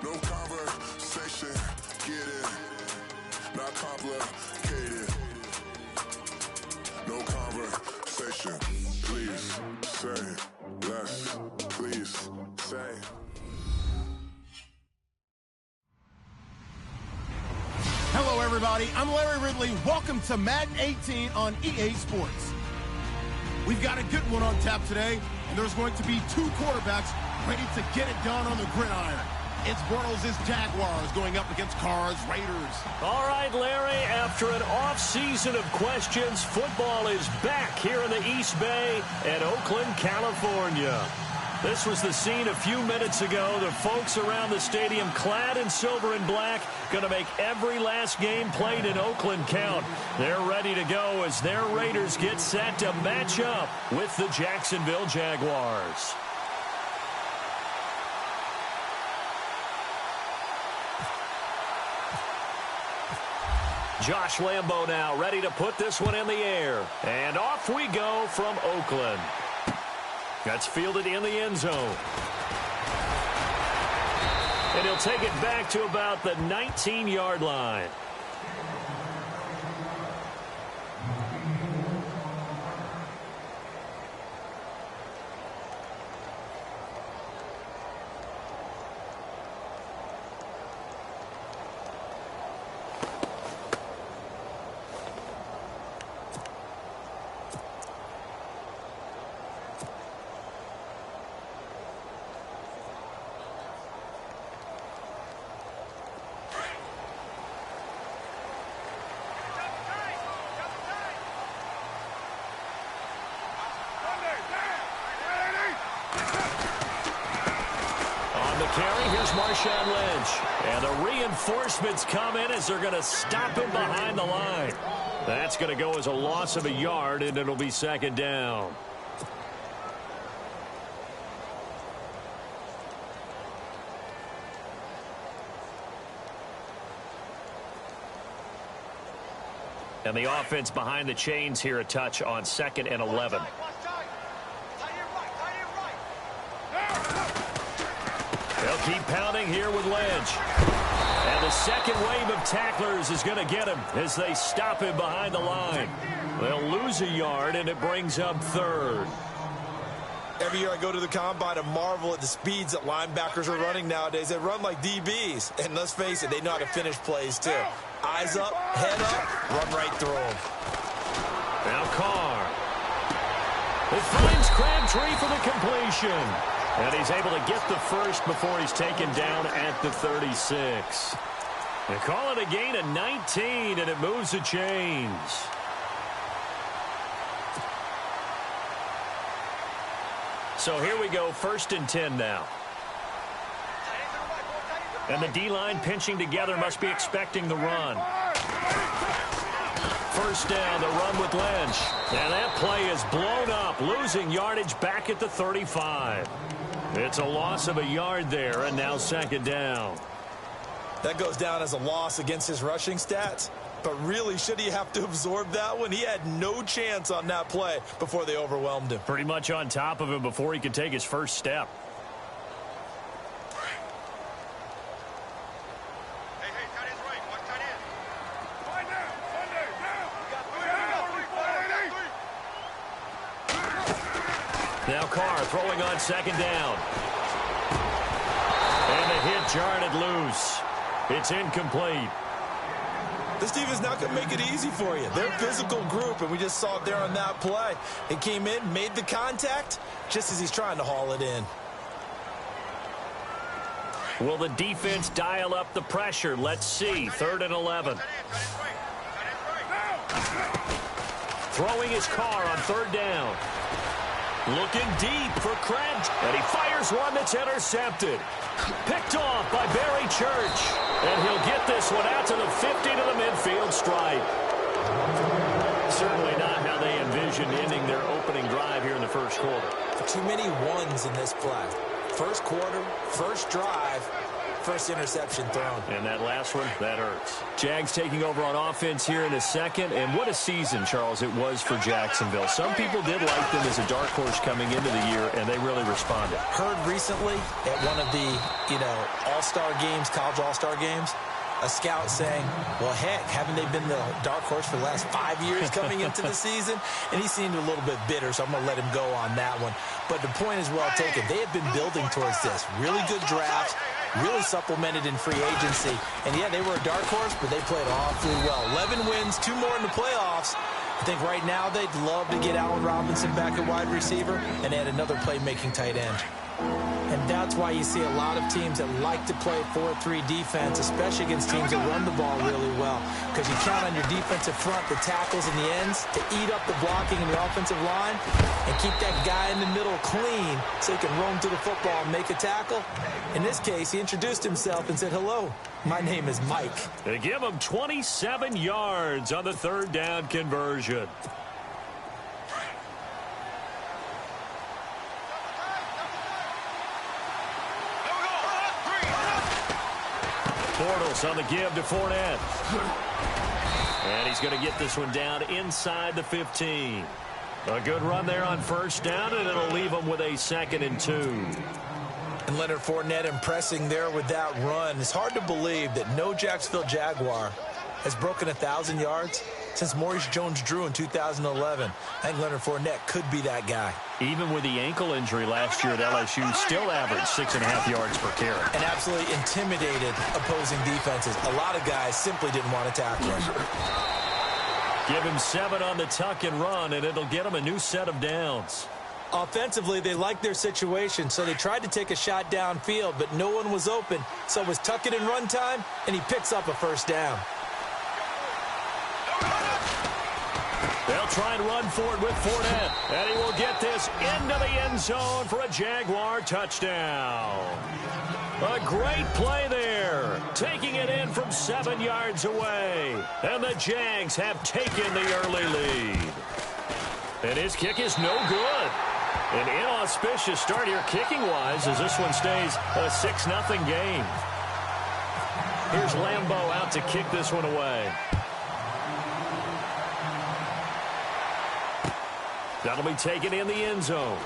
No conversation, get it. Not complicated. No conversation, please say less. Please say. Hello, everybody. I'm Larry Ridley. Welcome to Madden 18 on EA Sports. We've got a good one on tap today, and there's going to be two quarterbacks ready to get it done on the gridiron. It's Bortles' Jaguars going up against Carr's Raiders. All right, Larry, after an off-season of questions, football is back here in the East Bay at Oakland, California. This was the scene a few minutes ago. The folks around the stadium clad in silver and black going to make every last game played in Oakland count. They're ready to go as their Raiders get set to match up with the Jacksonville Jaguars. Josh Lambo now ready to put this one in the air. And off we go from Oakland. That's fielded in the end zone. And he'll take it back to about the 19-yard line. Here's Marshawn Lynch. And the reinforcements come in as they're going to stop him behind the line. That's going to go as a loss of a yard, and it'll be second down. And the offense behind the chains here a touch on 2nd and 11. They'll keep pounding here with Lynch. And the second wave of tacklers is going to get him as they stop him behind the line. They'll lose a yard, and it brings up 3rd. Every year I go to the combine and marvel at the speeds that linebackers are running nowadays. They run like DBs. And let's face it, they know how to finish plays too. Eyes up, head up, run right through them. Now Carr. It finds Crabtree for the completion. And he's able to get the first before he's taken down at the 36. They call it a gain of 19, and it moves the chains. So here we go, 1st and 10 now. And the D-line pinching together must be expecting the run. First down, the run with Lynch. And that play is blown up, losing yardage back at the 35. It's a loss of a yard there, and now second down. That goes down as a loss against his rushing stats. But really, should he have to absorb that one? He had no chance on that play before they overwhelmed him. Pretty much on top of him before he could take his first step. Now Carr throwing on second down. And the hit jarred it loose. It's incomplete. This team is not going to make it easy for you. They're a physical group, and we just saw it there on that play. He came in, made the contact, just as he's trying to haul it in. Will the defense dial up the pressure? Let's see. 3rd and 11. Throwing his Carr on 3rd down. Looking deep for Crabtree. And he fires one that's intercepted. Picked off by Barry Church. And he'll get this one out to the 50 to the midfield stripe. Certainly not how they envisioned ending their opening drive here in the first quarter. Too many ones in this play. First quarter, first drive, first interception thrown. And that last one, that hurts. Jags taking over on offense here in a second. And what a season, Charles, it was for Jacksonville. Some people did like them as a dark horse coming into the year, and they really responded. Heard recently at one of the, all-star games, college all-star games, a scout saying, well, heck, haven't they been the dark horse for the last 5 years coming into the season? And he seemed a little bit bitter, so I'm going to let him go on that one. But the point is well taken. They have been building towards this. Really good drafts, really supplemented in free agency. And, yeah, they were a dark horse, but they played awfully well. 11 wins, 2 more in the playoffs. I think right now they'd love to get Allen Robinson back at wide receiver and add another playmaking tight end. And that's why you see a lot of teams that like to play 4-3 defense, especially against teams that run the ball really well. Because you count on your defensive front, the tackles and the ends, to eat up the blocking in your offensive line and keep that guy in the middle clean so he can roam to the football and make a tackle. In this case, he introduced himself and said, hello, my name is Mike. They give him 27 yards on the third down conversion. Bortles on the give to Fournette. And he's going to get this one down inside the 15. A good run there on first down, and it'll leave him with a 2nd and 2. And Leonard Fournette impressing there with that run. It's hard to believe that no Jacksonville Jaguar has broken 1,000 yards since Maurice Jones-Drew in 2011. I think Leonard Fournette could be that guy. Even with the ankle injury last year at LSU, still averaged 6.5 yards per carry. And absolutely intimidated opposing defenses. A lot of guys simply didn't want to tackle him. Give him 7 on the tuck and run, and it'll get him a new set of downs. Offensively, they liked their situation, so they tried to take a shot downfield, but no one was open. So it was tuck it and run time, and he picks up a first down. They'll try and run for it with Fournette. And he will get this into the end zone for a Jaguar touchdown. A great play there. Taking it in from 7 yards away. And the Jags have taken the early lead. And his kick is no good. An inauspicious start here kicking-wise as this one stays a 6-0 game. Here's Lambeau out to kick this one away. That'll be taken in the end zone.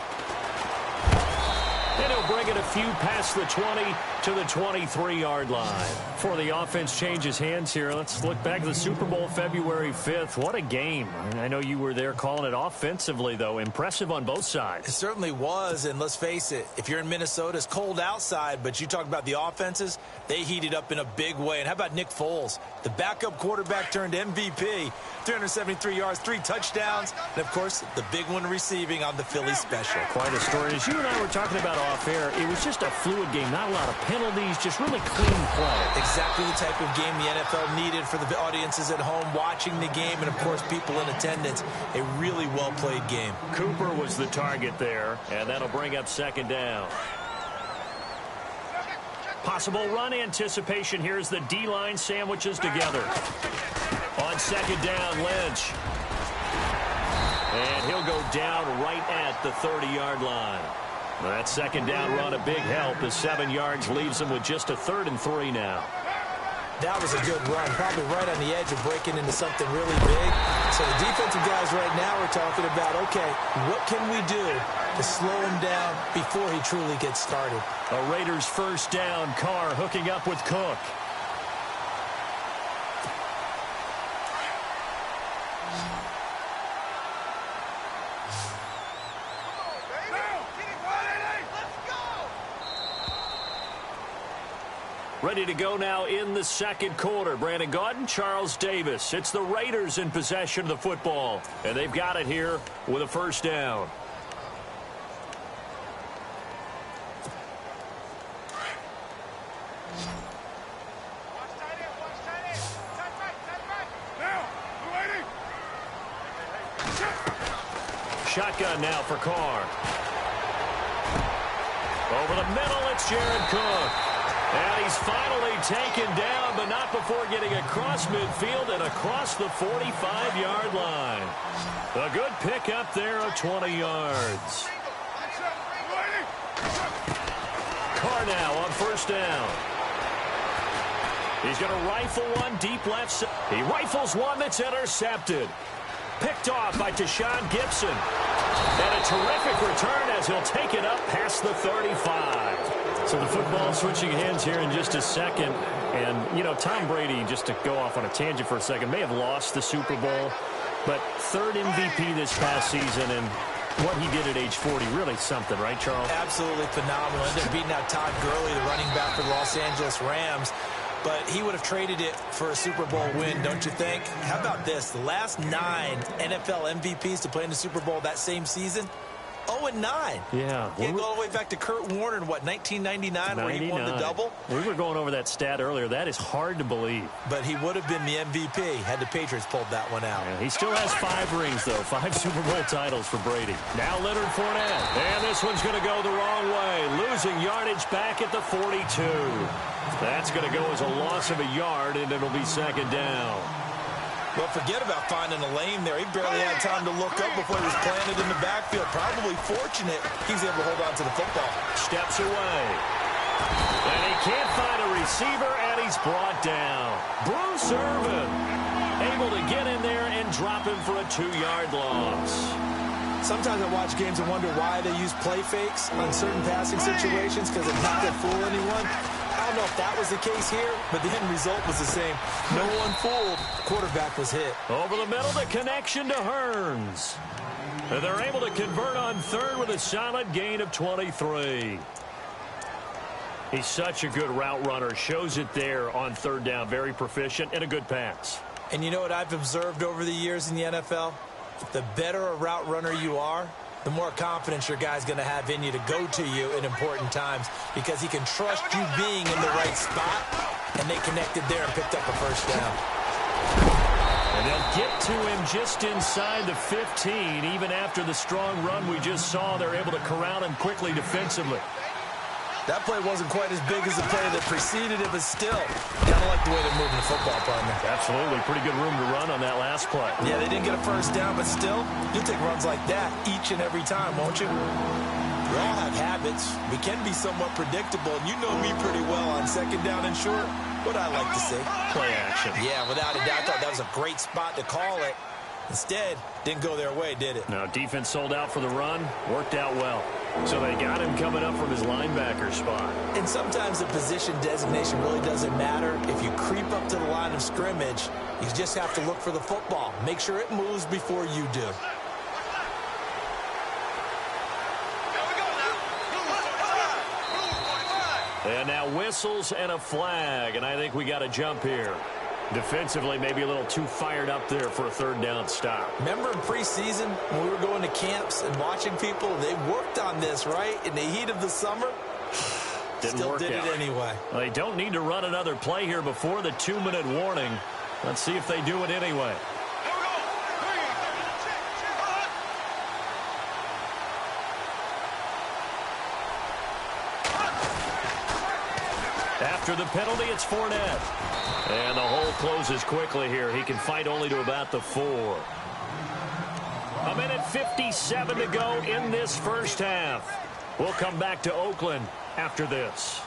And he'll bring it a few past the 20 to the 23-yard line. Before the offense changes hands here, let's look back to the Super Bowl February 5th. What a game. I know you were there calling it offensively, though. Impressive on both sides. It certainly was, and let's face it, if you're in Minnesota, it's cold outside, but you talk about the offenses, they heated up in a big way. And how about Nick Foles? The backup quarterback turned MVP, 373 yards, 3 touchdowns, and, of course, the big one receiving on the Philly special. Quite a story. As you and I were talking about off air, it was just a fluid game, not a lot of penalties, just really clean play. Exactly the type of game the NFL needed for the audiences at home watching the game and, of course, people in attendance. A really well-played game. Cooper was the target there, and that'll bring up 2nd down. Possible run anticipation here as the D-line sandwiches together. On 2nd down, Lynch. And he'll go down right at the 30-yard line. That 2nd down run, a big help as 7 yards leaves him with just a 3rd and 3 now. That was a good run, probably right on the edge of breaking into something really big. So the defensive guys right now are talking about, okay, what can we do to slow him down before he truly gets started? A Raiders first down, Carr hooking up with Cook. Ready to go now in the 2nd quarter. Brandon Gaudin, Charles Davis. It's the Raiders in possession of the football. And they've got it here with a first down. Shotgun now for Carr. Over the middle, it's Jared Cook. And he's finally taken down, but not before getting across midfield and across the 45-yard line. A good pickup there of 20 yards. Carr now on first down. He's going to rifle one deep left side. He rifles one that's intercepted. Picked off by Deshaun Gibson. And a terrific return as he'll take it up past the 35. So the football switching hands here in just a second. And, you know, Tom Brady, just to go off on a tangent for a second, may have lost the Super Bowl. But third MVP this past season, and what he did at age 40, really something, right, Charles? Absolutely phenomenal. Ended up beating out Todd Gurley, the running back for the Los Angeles Rams. But he would have traded it for a Super Bowl win, don't you think? How about this? The last 9 NFL MVPs to play in the Super Bowl that same season, 0-9. Yeah. You go all the way back to Kurt Warner in, what, 1999, where he won the double? We were going over that stat earlier. That is hard to believe. But he would have been the MVP had the Patriots pulled that one out. Yeah, he still has 5 rings, though. 5 Super Bowl titles for Brady. Now Leonard Fournette. And this one's going to go the wrong way. Losing yardage back at the 42. That's going to go as a loss of a yard, and it'll be second down. Well, forget about finding a lane there. He barely had time to look up before he was planted in the backfield. Probably fortunate he's able to hold on to the football. Steps away. And he can't find a receiver, and he's brought down. Bruce Irvin able to get in there and drop him for a 2-yard loss. Sometimes I watch games and wonder why they use play fakes on certain passing situations, because it's not going to fool anyone. I don't know if that was the case here, but the end result was the same. No one fooled. Quarterback was hit. Over the middle, the connection to Hearns. And they're able to convert on third with a solid gain of 23. He's such a good route runner. Shows it there on third down. Very proficient and a good pass. And you know what I've observed over the years in the NFL? The better a route runner you are, the more confidence your guy's going to have in you to go to you in important times, because he can trust you being in the right spot, and they connected there and picked up a first down. And they'll get to him just inside the 15. Even after the strong run we just saw, they're able to corral him quickly defensively. That play wasn't quite as big as the play that preceded it, but still, kind of like the way they're moving the football, partner. Absolutely. Pretty good room to run on that last play. Yeah, they didn't get a first down, but still, you'll take runs like that each and every time, won't you? We all have habits. We can be somewhat predictable, and you know me pretty well on second down and short. What I like to see. Play action. Yeah, without a doubt. I thought that was a great spot to call it. Instead, didn't go their way, did it? No, defense sold out for the run. Worked out well. So they got him coming up from his linebacker spot. And sometimes the position designation really doesn't matter. If you creep up to the line of scrimmage, you just have to look for the football. Make sure it moves before you do. And now whistles and a flag, and I think we got a jump here. Defensively, maybe a little too fired up there for a third down stop. Remember in preseason when we were going to camps and watching people, they worked on this, right? In the heat of the summer, Still did it anyway. Well, they don't need to run another play here before the 2-minute warning. Let's see if they do it anyway. After the penalty, it's Fournette. And the hole closes quickly here. He can fight only to about the 4. 1:57 to go in this first half. We'll come back to Oakland after this.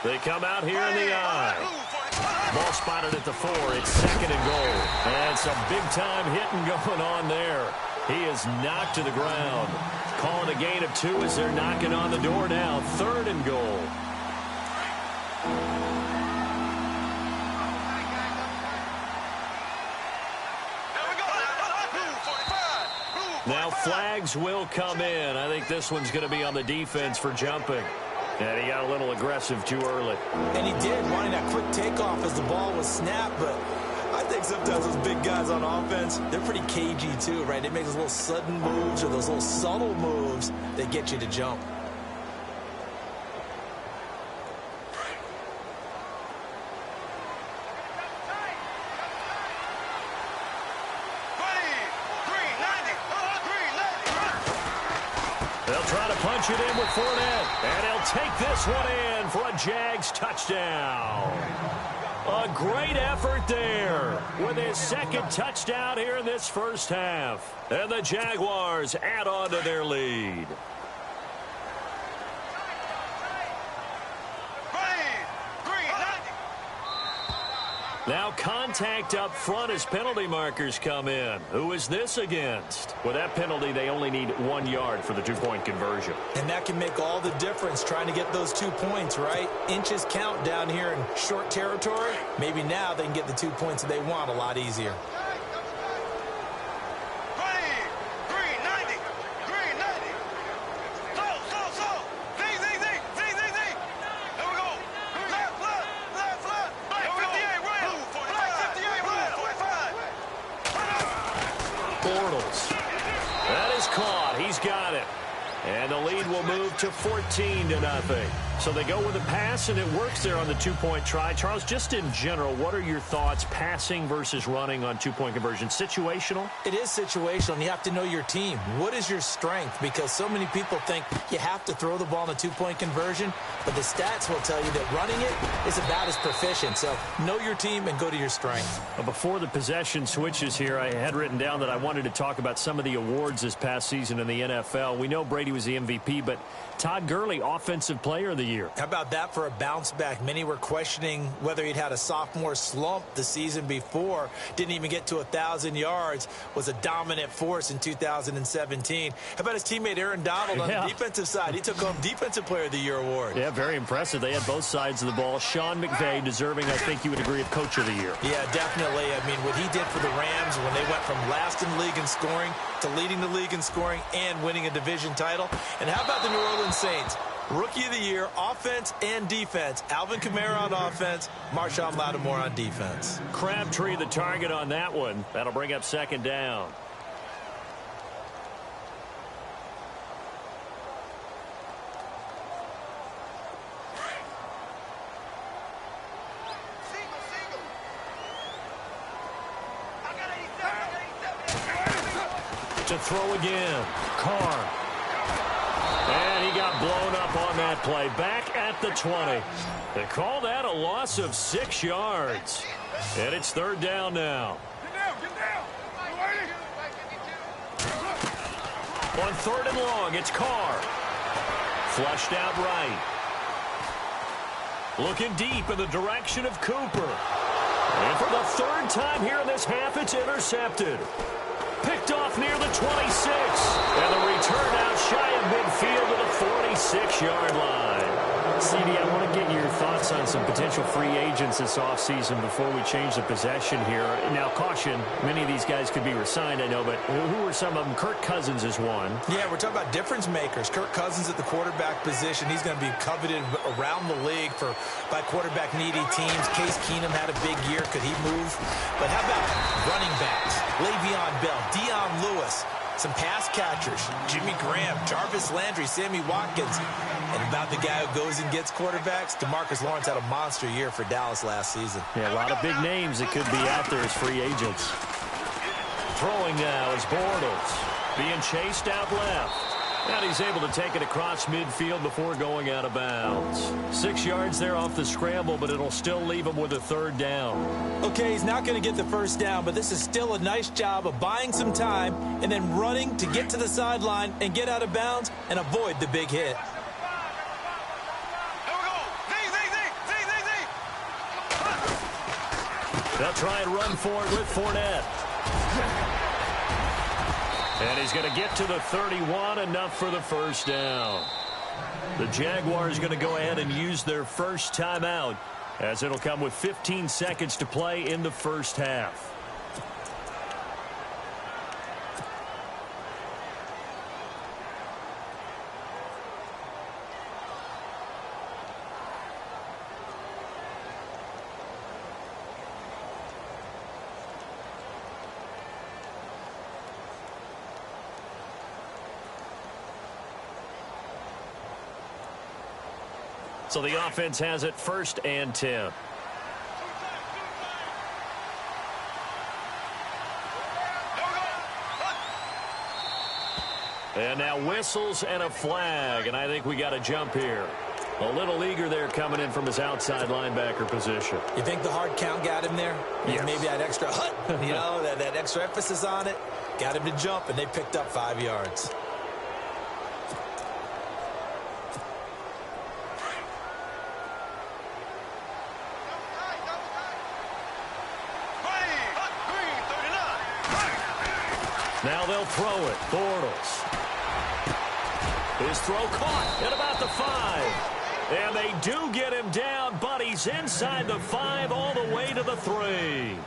They come out here in the eye. Ball spotted at the 4. It's second and goal. And some big-time hitting going on there. He is knocked to the ground. Calling a gain of 2 as they're knocking on the door now. Third and goal. Now flags will come in. I think this one's going to be on the defense for jumping. And he got a little aggressive too early. And he did, wanting that quick takeoff as the ball was snapped. But I think sometimes those big guys on offense, they're pretty cagey too, right? They make those little sudden moves or those little subtle moves that get you to jump. They'll try to punch it in with Fournette. And he'll take this one in for a Jags touchdown. A great effort there with his second touchdown here in this first half. And the Jaguars add on to their lead. Now contact up front as penalty markers come in. Who is this against? With that penalty, they only need 1 yard for the two-point conversion. And that can make all the difference trying to get those 2 points, right? Inches count down here in short territory. Maybe now they can get the 2 points that they want a lot easier. That is caught. He's got it. And the lead will move to 14-0. So they go with a pass, and it works there on the two-point try. Charles, just in general, what are your thoughts passing versus running on two-point conversion? Situational? It is situational, and you have to know your team. What is your strength? Because so many people think you have to throw the ball in a two-point conversion, but the stats will tell you that running it is about as proficient. So know your team and go to your strength. Before the possession switches here, I had written down that I wanted to talk about some of the awards this past season in the NFL. We know Brady was the MVP, but Todd Gurley, Offensive Player of the Year. How about that for a bounce back? Many were questioning whether he'd had a sophomore slump the season before. Didn't even get to 1,000 yards. Was a dominant force in 2017. How about his teammate Aaron Donald on the defensive side? He took home Defensive Player of the Year award. Yeah, very impressive. They had both sides of the ball. Sean McVay deserving, I think you would agree, of Coach of the Year. Yeah, definitely. I mean, what he did for the Rams when they went from last in the league in scoring to leading the league in scoring and winning a division title. And how about the New Orleans Saints? Rookie of the Year, offense and defense. Alvin Kamara on offense, Marshawn Lattimore on defense. Crabtree the target on that one. That'll bring up second down. To throw again. Carr. And he got blown up on that play. Back at the 20. They call that a loss of 6 yards. And it's third down now. On third and long, it's Carr. Flushed out right. Looking deep in the direction of Cooper. And for the third time here in this half, it's intercepted. Picked off near the 26. And the return out shy of midfield to the 46-yard line. CD, I want to get your thoughts on some potential free agents this offseason before we change the possession here. Now, caution, many of these guys could be resigned, I know, but who are some of them? Kirk Cousins is one. Yeah, we're talking about difference makers. Kirk Cousins at the quarterback position. He's going to be coveted around the league by quarterback-needy teams. Case Keenum had a big year. Could he move? But how about running backs? Le'Veon Bell, Dion Lewis, some pass catchers, Jimmy Graham, Jarvis Landry, Sammy Watkins. And about the guy who goes and gets quarterbacks, DeMarcus Lawrence had a monster year for Dallas last season. Yeah, a lot of big names that could be out there as free agents. Throwing now is Bortles, being chased out left. And he's able to take it across midfield before going out of bounds. 6 yards there off the scramble, but it'll still leave him with a third down. Okay, he's not going to get the first down, but this is still a nice job of buying some time and then running to get to the sideline and get out of bounds and avoid the big hit. They'll try and run for it with Fournette. And he's going to get to the 31, enough for the first down. The Jaguars going to go ahead and use their first timeout, as it'll come with 15 seconds to play in the first half. So the offense has it 1st and 10. And now whistles and a flag, and I think we got a jump here. A little eager there coming in from his outside linebacker position. You think the hard count got him there? Yes. Maybe that extra that extra emphasis on it got him to jump, and they picked up 5 yards. Now they'll throw it. Bortles. His throw caught at about the 5. And they do get him down, but he's inside the 5 all the way to the 3.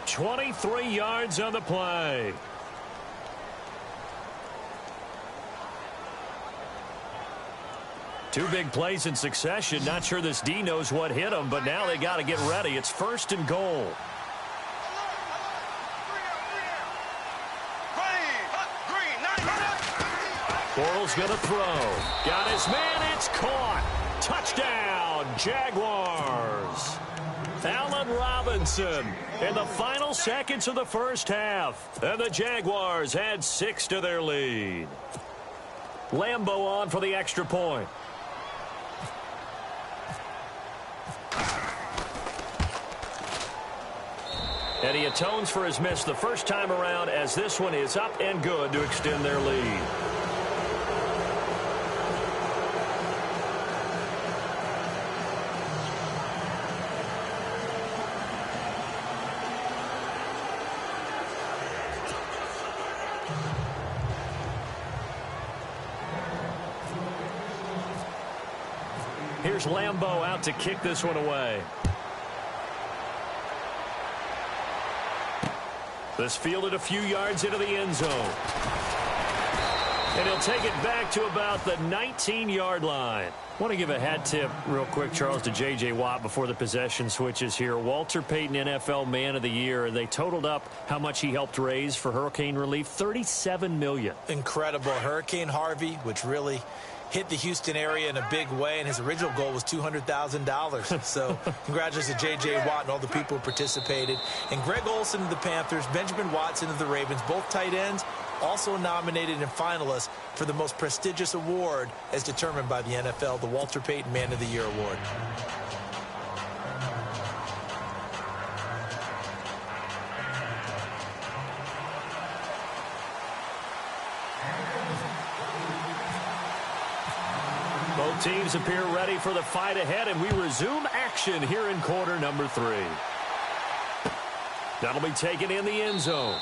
23 yards on the play. Two big plays in succession. Not sure this D knows what hit him, but now they got to get ready. It's 1st and goal. Bortles going to throw. Got his man. It's caught. Touchdown, Jaguars. Allen Robinson in the final seconds of the first half. And the Jaguars add 6 to their lead. Lambeau on for the extra point. And he atones for his miss the first time around, as this one is up and good to extend their lead. Here's Lambeau out to kick this one away. This fielded a few yards into the end zone. And he'll take it back to about the 19-yard line. I want to give a hat tip real quick, Charles, to J.J. Watt before the possession switches here. Walter Payton, NFL Man of the Year. They totaled up how much he helped raise for hurricane relief, $37 million. Incredible. Hurricane Harvey, which really hit the Houston area in a big way, and his original goal was $200,000. So congratulations to J.J. Watt and all the people who participated. And Greg Olsen of the Panthers, Benjamin Watson of the Ravens, both tight ends, also nominated and finalists for the most prestigious award as determined by the NFL, the Walter Payton Man of the Year Award. Both teams appear ready for the fight ahead, and we resume action here in quarter number 3. That'll be taken in the end zone.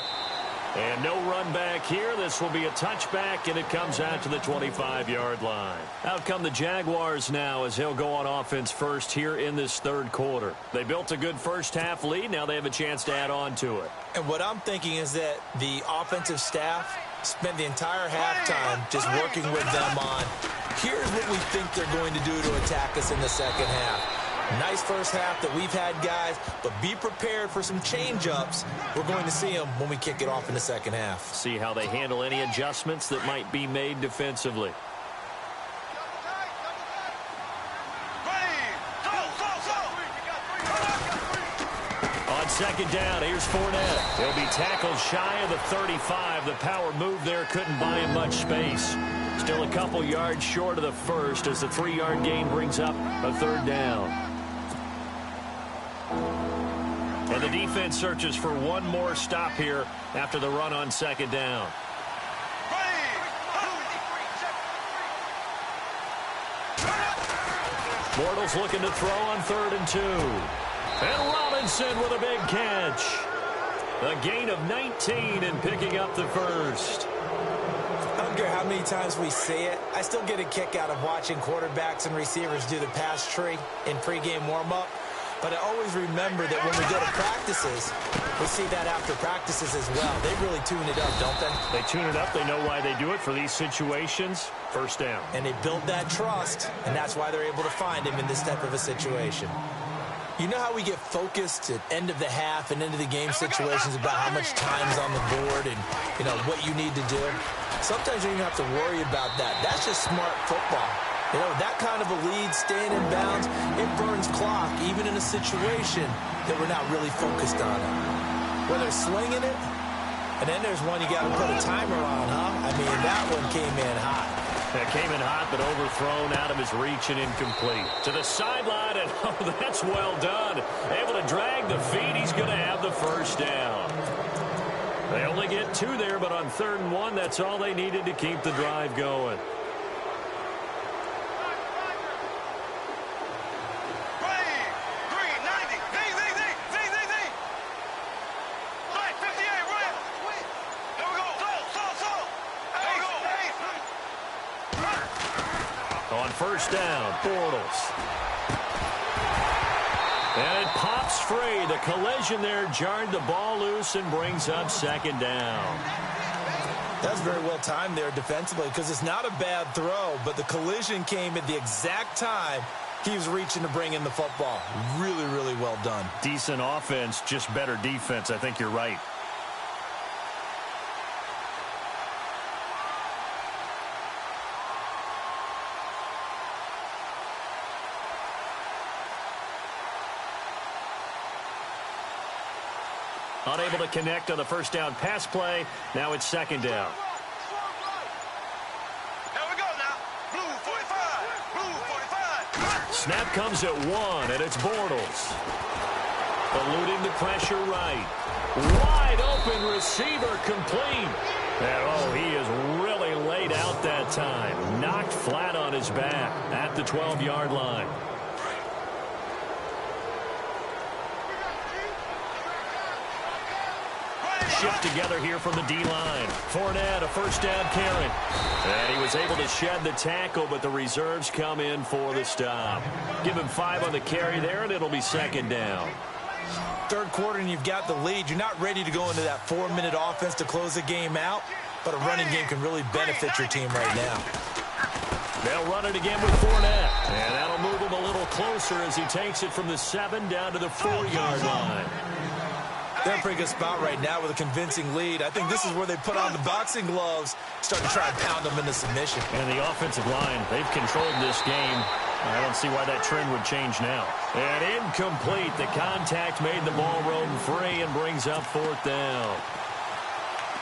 And no run back here. This will be a touchback, and it comes out to the 25-yard line. Out come the Jaguars now as he'll go on offense first here in this third quarter. They built a good first-half lead. Now they have a chance to add on to it. And what I'm thinking is that the offensive staff spent the entire halftime just working with them on, here's what we think they're going to do to attack us in the second half. Nice first half that we've had, guys, but be prepared for some change-ups. We're going to see them when we kick it off in the second half. See how they handle any adjustments that might be made defensively. On second down, here's Fournette. He'll be tackled shy of the 35. The power move there couldn't buy him much space. Still a couple yards short of the first as the 3-yard gain brings up a third down. And the defense searches for one more stop here after the run on second down. Bortles looking to throw on 3rd and 2. And Robinson with a big catch. A gain of 19 and picking up the first. I don't care how many times we say it, I still get a kick out of watching quarterbacks and receivers do the pass tree in pregame warm-up. But I always remember that when we go to practices, we see that after practices as well. They really tune it up, don't they? They tune it up. They know why they do it for these situations. First down. And they build that trust, and that's why they're able to find him in this type of a situation. You know how we get focused at end of the half and into the game situations about how much time's on the board and, you know, what you need to do? Sometimes you don't even have to worry about that. That's just smart football. You know, that kind of a lead, staying in bounds, it burns clock, even in a situation that we're not really focused on it. Whether slinging it, and then there's one you got to put a timer on, huh? I mean, that one came in hot. That came in hot, but overthrown out of his reach and incomplete. To the sideline, and oh, that's well done. Able to drag the feet. He's going to have the first down. They only get 2 there, but on 3rd and 1, that's all they needed to keep the drive going. On first down, Bortles. And it pops free. The collision there jarred the ball loose and brings up second down. That's very well timed there defensively because it's not a bad throw, but the collision came at the exact time he was reaching to bring in the football. Really, really well done. Decent offense, just better defense. I think you're right. Unable to connect on the first down pass play. Now it's second down. Here we go now. Blue 45. Blue 45. Snap comes at 1, and it's Bortles. Eluding the pressure right. Wide open receiver complete. And, he is really laid out that time. Knocked flat on his back at the 12-yard line. Shift together here from the D-line. Fournette, a first down carry. And he was able to shed the tackle, but the reserves come in for the stop. Give him 5 on the carry there, and it'll be second down. Third quarter, and you've got the lead. You're not ready to go into that 4-minute offense to close the game out, but a running game can really benefit your team right now. They'll run it again with Fournette. And that'll move him a little closer as he takes it from the 7 down to the 4-yard line. They're in a pretty good spot right now with a convincing lead. I think this is where they put on the boxing gloves, start to try and pound them into submission. And the offensive line, they've controlled this game. I don't see why that trend would change now. And incomplete. The contact made the ball roam free and brings up fourth down.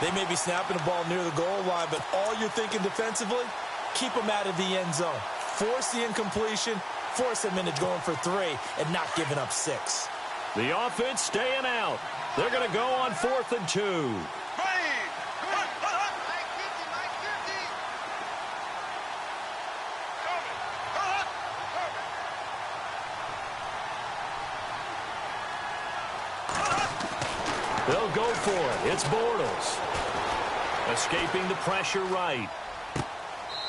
They may be snapping the ball near the goal line, but all you're thinking defensively, keep them out of the end zone. Force the incompletion, force them into going for 3, and not giving up 6. The offense staying out. They're going to go on 4th and 2. They'll go for it. It's Bortles. Escaping the pressure right.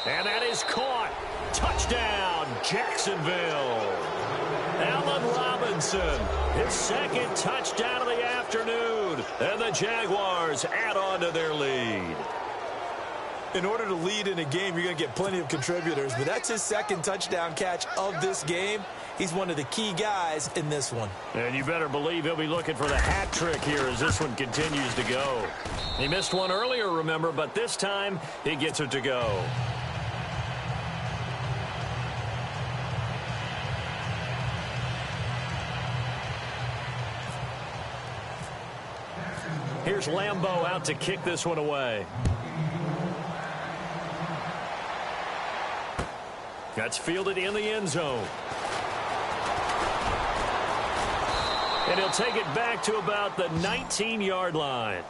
And that is caught. Touchdown, Jacksonville. Allen Robinson, his second touchdown of the afternoon. And the Jaguars add on to their lead. In order to lead in a game, you're going to get plenty of contributors, but that's his second touchdown catch of this game. He's one of the key guys in this one. And you better believe he'll be looking for the hat trick here as this one continues to go. He missed one earlier, remember, but this time he gets it to go. Here's Lambeau out to kick this one away. That's fielded in the end zone. And he'll take it back to about the 19-yard line.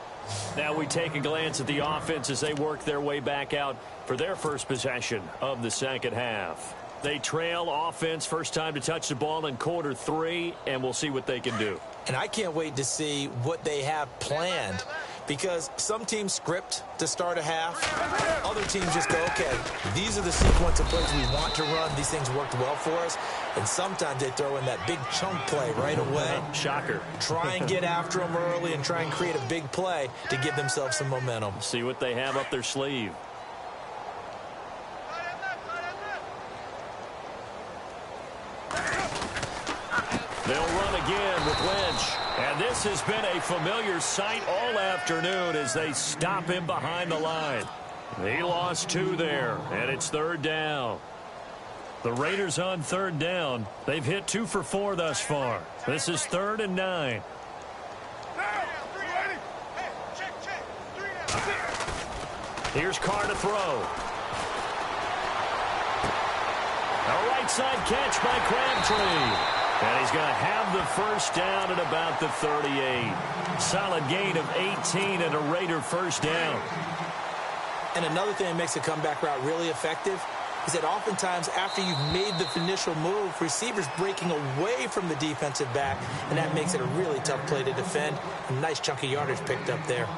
Now we take a glance at the offense as they work their way back out for their first possession of the second half. They trail offense first time to touch the ball in quarter 3, and we'll see what they can do. And I can't wait to see what they have planned, because some teams script to start a half. Other teams just go, okay, these are the sequence of plays we want to run. These things worked well for us. And sometimes they throw in that big chunk play right away. Shocker. Try and get after them early and try and create a big play to give themselves some momentum. See what they have up their sleeve. They'll run again with Lynch. And this has been a familiar sight all afternoon as they stop him behind the line. He lost 2 there, and it's third down. The Raiders on third down. They've hit 2 for 4 thus far. This is 3rd and 9. Here's Carr to throw. A right side catch by Crabtree. And he's going to have the first down at about the 38. Solid gain of 18 and a Raider first down. And another thing that makes a comeback route really effective is that oftentimes after you've made the initial move, receivers breaking away from the defensive back, and that makes it a really tough play to defend. A nice chunk of yardage picked up there.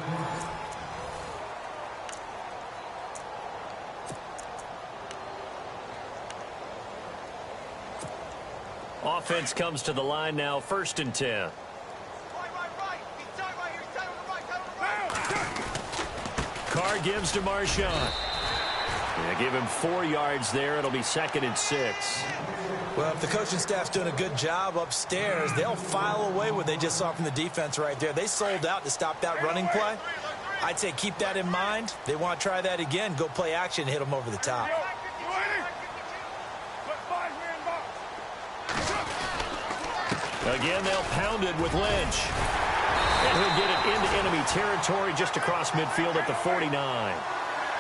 Offense comes to the line now, 1st and 10. Carr gives to Marshawn. Yeah, give him 4 yards there. It'll be 2nd and 6. Well, if the coaching staff's doing a good job upstairs, they'll file away what they just saw from the defense right there. They sold out to stop that running play. I'd say keep that in mind. They want to try that again. Go play action and hit them over the top. Again, they'll pound it with Lynch. And he'll get it into enemy territory just across midfield at the 49.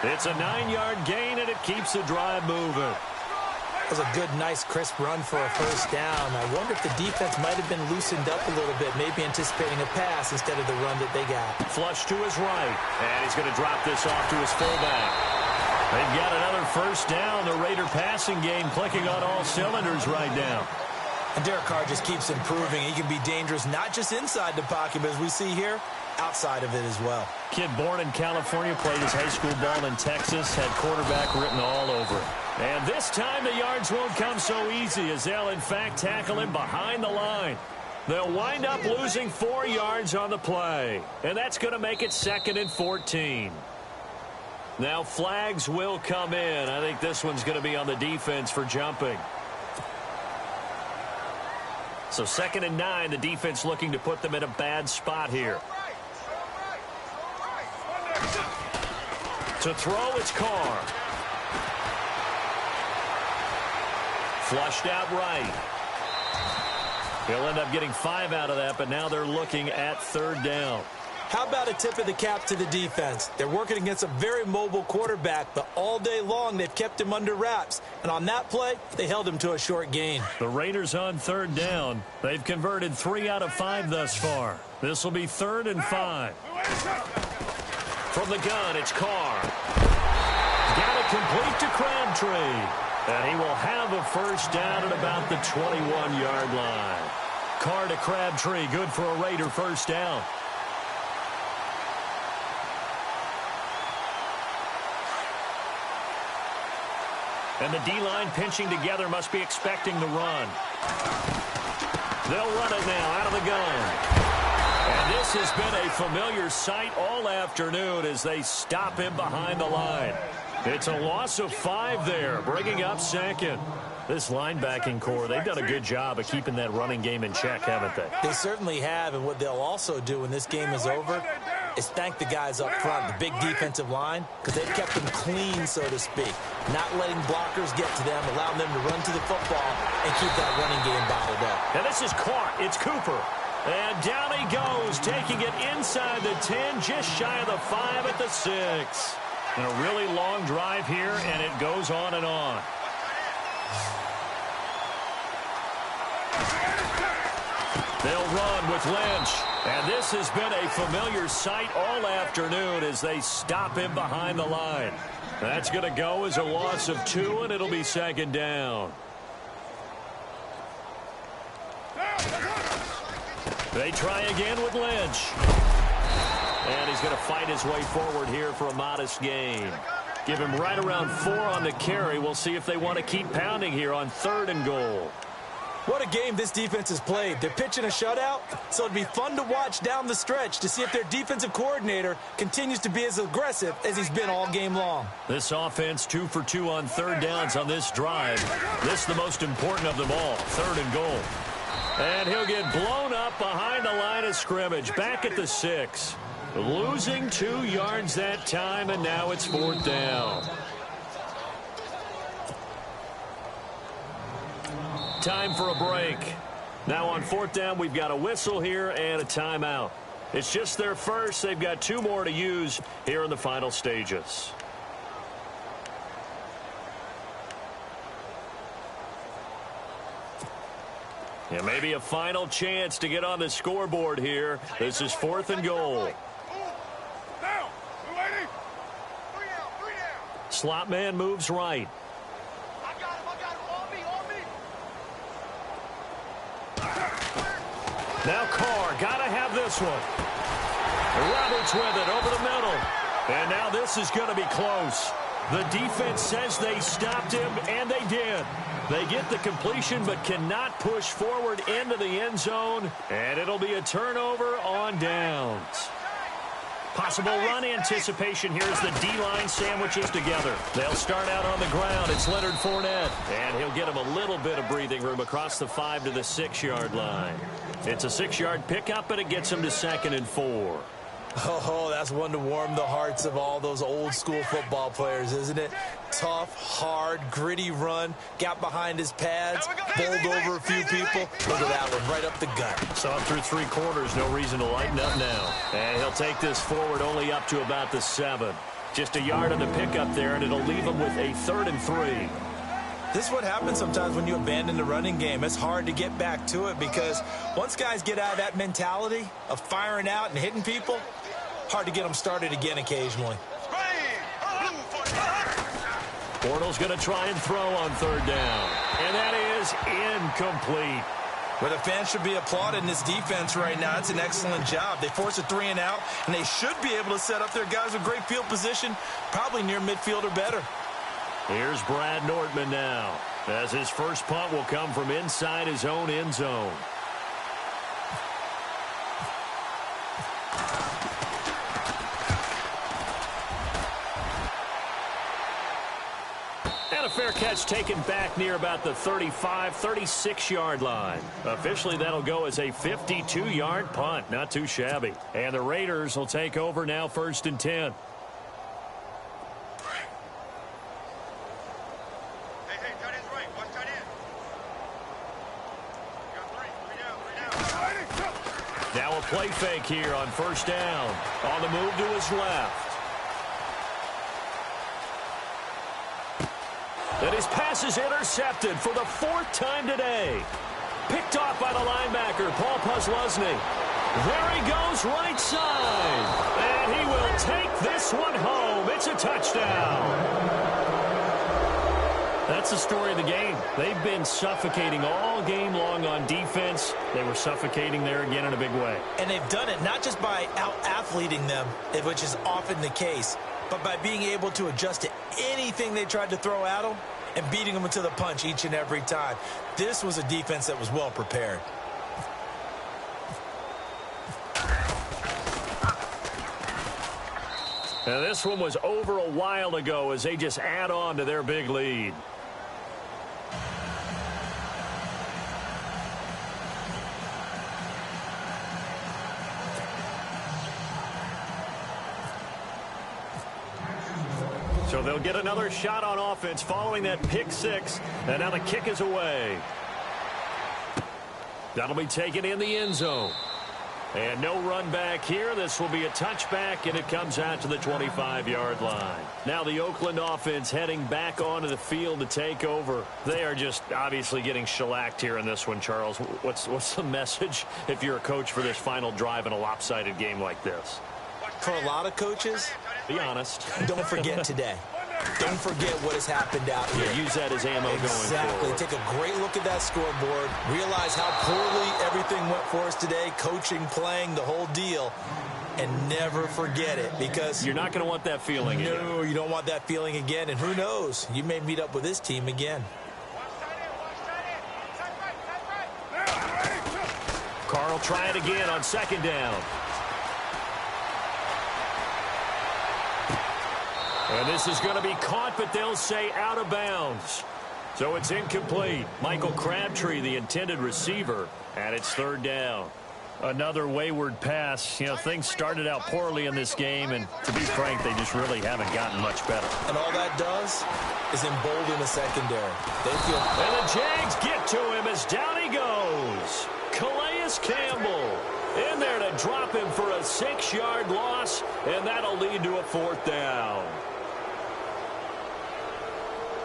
It's a 9-yard gain, and it keeps the drive moving. That was a good, nice, crisp run for a 1st down. I wonder if the defense might have been loosened up a little bit, maybe anticipating a pass instead of the run that they got. Flush to his right, and he's going to drop this off to his fullback. They've got another 1st down. The Raider passing game clicking on all cylinders right now. And Derek Carr just keeps improving. He can be dangerous not just inside the pocket, but as we see here, outside of it as well. Kid born in California, played his high school ball in Texas, had quarterback written all over him. And this time the yards won't come so easy as they'll, in fact, tackle him behind the line. They'll wind up losing 4 yards on the play. And that's going to make it 2nd and 14. Now flags will come in. I think this one's going to be on the defense for jumping. So 2nd and 9, the defense looking to put them in a bad spot here. To throw, it's Carr. Flushed out right. He'll end up getting 5 out of that, but now they're looking at 3rd down. How about a tip of the cap to the defense? They're working against a very mobile quarterback, but all day long they've kept him under wraps. And on that play, they held him to a short gain. The Raiders on 3rd down. They've converted 3 out of 5 thus far. This will be 3rd and 5. From the gun, it's Carr. Got it complete to Crabtree. And he will have a 1st down at about the 21-yard line. Carr to Crabtree, good for a Raider 1st down. And the D-line pinching together must be expecting the run. They'll run it now out of the gun. And this has been a familiar sight all afternoon as they stop him behind the line. It's a loss of 5 there, bringing up 2nd. This linebacking core, they've done a good job of keeping that running game in check, haven't they? They certainly have, and what they'll also do when this game is over is thank the guys up front, the big defensive line, because they've kept them clean, so to speak. Not letting blockers get to them, allowing them to run to the football and keep that running game bottled up. And this is caught. It's Cooper. And down he goes, taking it inside the 10, just shy of the 5 at the 6. And a really long drive here, and it goes on and on. They'll run with Lynch. And this has been a familiar sight all afternoon as they stop him behind the line. That's going to go as a loss of 2, and it'll be 2nd down. They try again with Lynch. And he's going to fight his way forward here for a modest gain. Give him right around 4 on the carry. We'll see if they want to keep pounding here on 3rd and goal. What a game this defense has played. They're pitching a shutout, so it'd be fun to watch down the stretch to see if their defensive coordinator continues to be as aggressive as he's been all game long. This offense 2 for 2 on 3rd downs on this drive. This is the most important of them all, 3rd and goal. And he'll get blown up behind the line of scrimmage, back at the 6. Losing 2 yards that time, and now it's 4th down. Time for a break. Now on 4th down, we've got a whistle here and a timeout. It's just their first. They've got 2 more to use here in the final stages. Yeah, maybe a final chance to get on the scoreboard here. This is 4th and goal. Slot man moves right. Now Carr, got to have this one. Roberts with it over the middle. And now this is going to be close. The defense says they stopped him, and they did. They get the completion but cannot push forward into the end zone, and it'll be a turnover on downs. Possible run anticipation here as the D-line sandwiches together. They'll start out on the ground. It's Leonard Fournette, and he'll get him a little bit of breathing room across the 5 to the 6-yard line. It's a 6-yard pickup, but it gets him to 2nd and 4. Oh, that's one to warm the hearts of all those old-school football players, isn't it? Tough, hard, gritty run. Got behind his pads, bowled over a few people. Look at that one, right up the gut. Saw it through 3 quarters. No reason to lighten up now. And he'll take this forward only up to about the 7. Just a yard on the pickup there, and it'll leave him with a 3rd and 3. This is what happens sometimes when you abandon the running game. It's hard to get back to it because once guys get out of that mentality of firing out and hitting people, hard to get them started again occasionally. Bortles going to try and throw on 3rd down. And that is incomplete. Well, the fans should be applauding this defense right now. It's an excellent job. They force a 3 and out, and they should be able to set up their guys with great field position, probably near midfield or better. Here's Brad Nortman now, as his first punt will come from inside his own end zone. And a fair catch taken back near about the 35, 36-yard line. Officially, that'll go as a 52-yard punt. Not too shabby. And the Raiders will take over now, 1st and 10. Now a play fake here on 1st down. On the move to his left. And his pass is intercepted for the 4th time today. Picked off by the linebacker, Paul Posluszny. There he goes, right side. And he will take this one home. It's a touchdown. That's the story of the game. They've been suffocating all game long on defense. They were suffocating there again in a big way. And they've done it not just by out-athleting them, which is often the case, but by being able to adjust to anything they tried to throw at them and beating them to the punch each and every time. This was a defense that was well prepared. Now this one was over a while ago as they just add on to their big lead. So they'll get another shot on offense following that pick 6. And now the kick is away. That'll be taken in the end zone. And no run back here. This will be a touchback, and it comes out to the 25-yard line. Now the Oakland offense heading back onto the field to take over. They are just obviously getting shellacked here in this one, Charles. What's the message if you're a coach for this final drive in a lopsided game like this? For a lot of coaches, be honest. Don't forget today. Don't forget what has happened out here. Use that as ammo going forward. Exactly. Take a great look at that scoreboard. Realize how poorly everything went for us today. Coaching, playing, the whole deal. And never forget it, because you're not going to want that feeling again. No, you don't want that feeling again. And who knows? You may meet up with this team again. Carr will try it again on 2nd down. And this is going to be caught, but they'll say out of bounds. So it's incomplete. Michael Crabtree, the intended receiver, and it's 3rd down. Another wayward pass. You know, things started out poorly in this game, and to be frank, they just really haven't gotten much better. And all that does is embolden the secondary. They feel... And the Jags get to him as down he goes. Calais Campbell in there to drop him for a 6-yard loss, and that'll lead to a 4th down.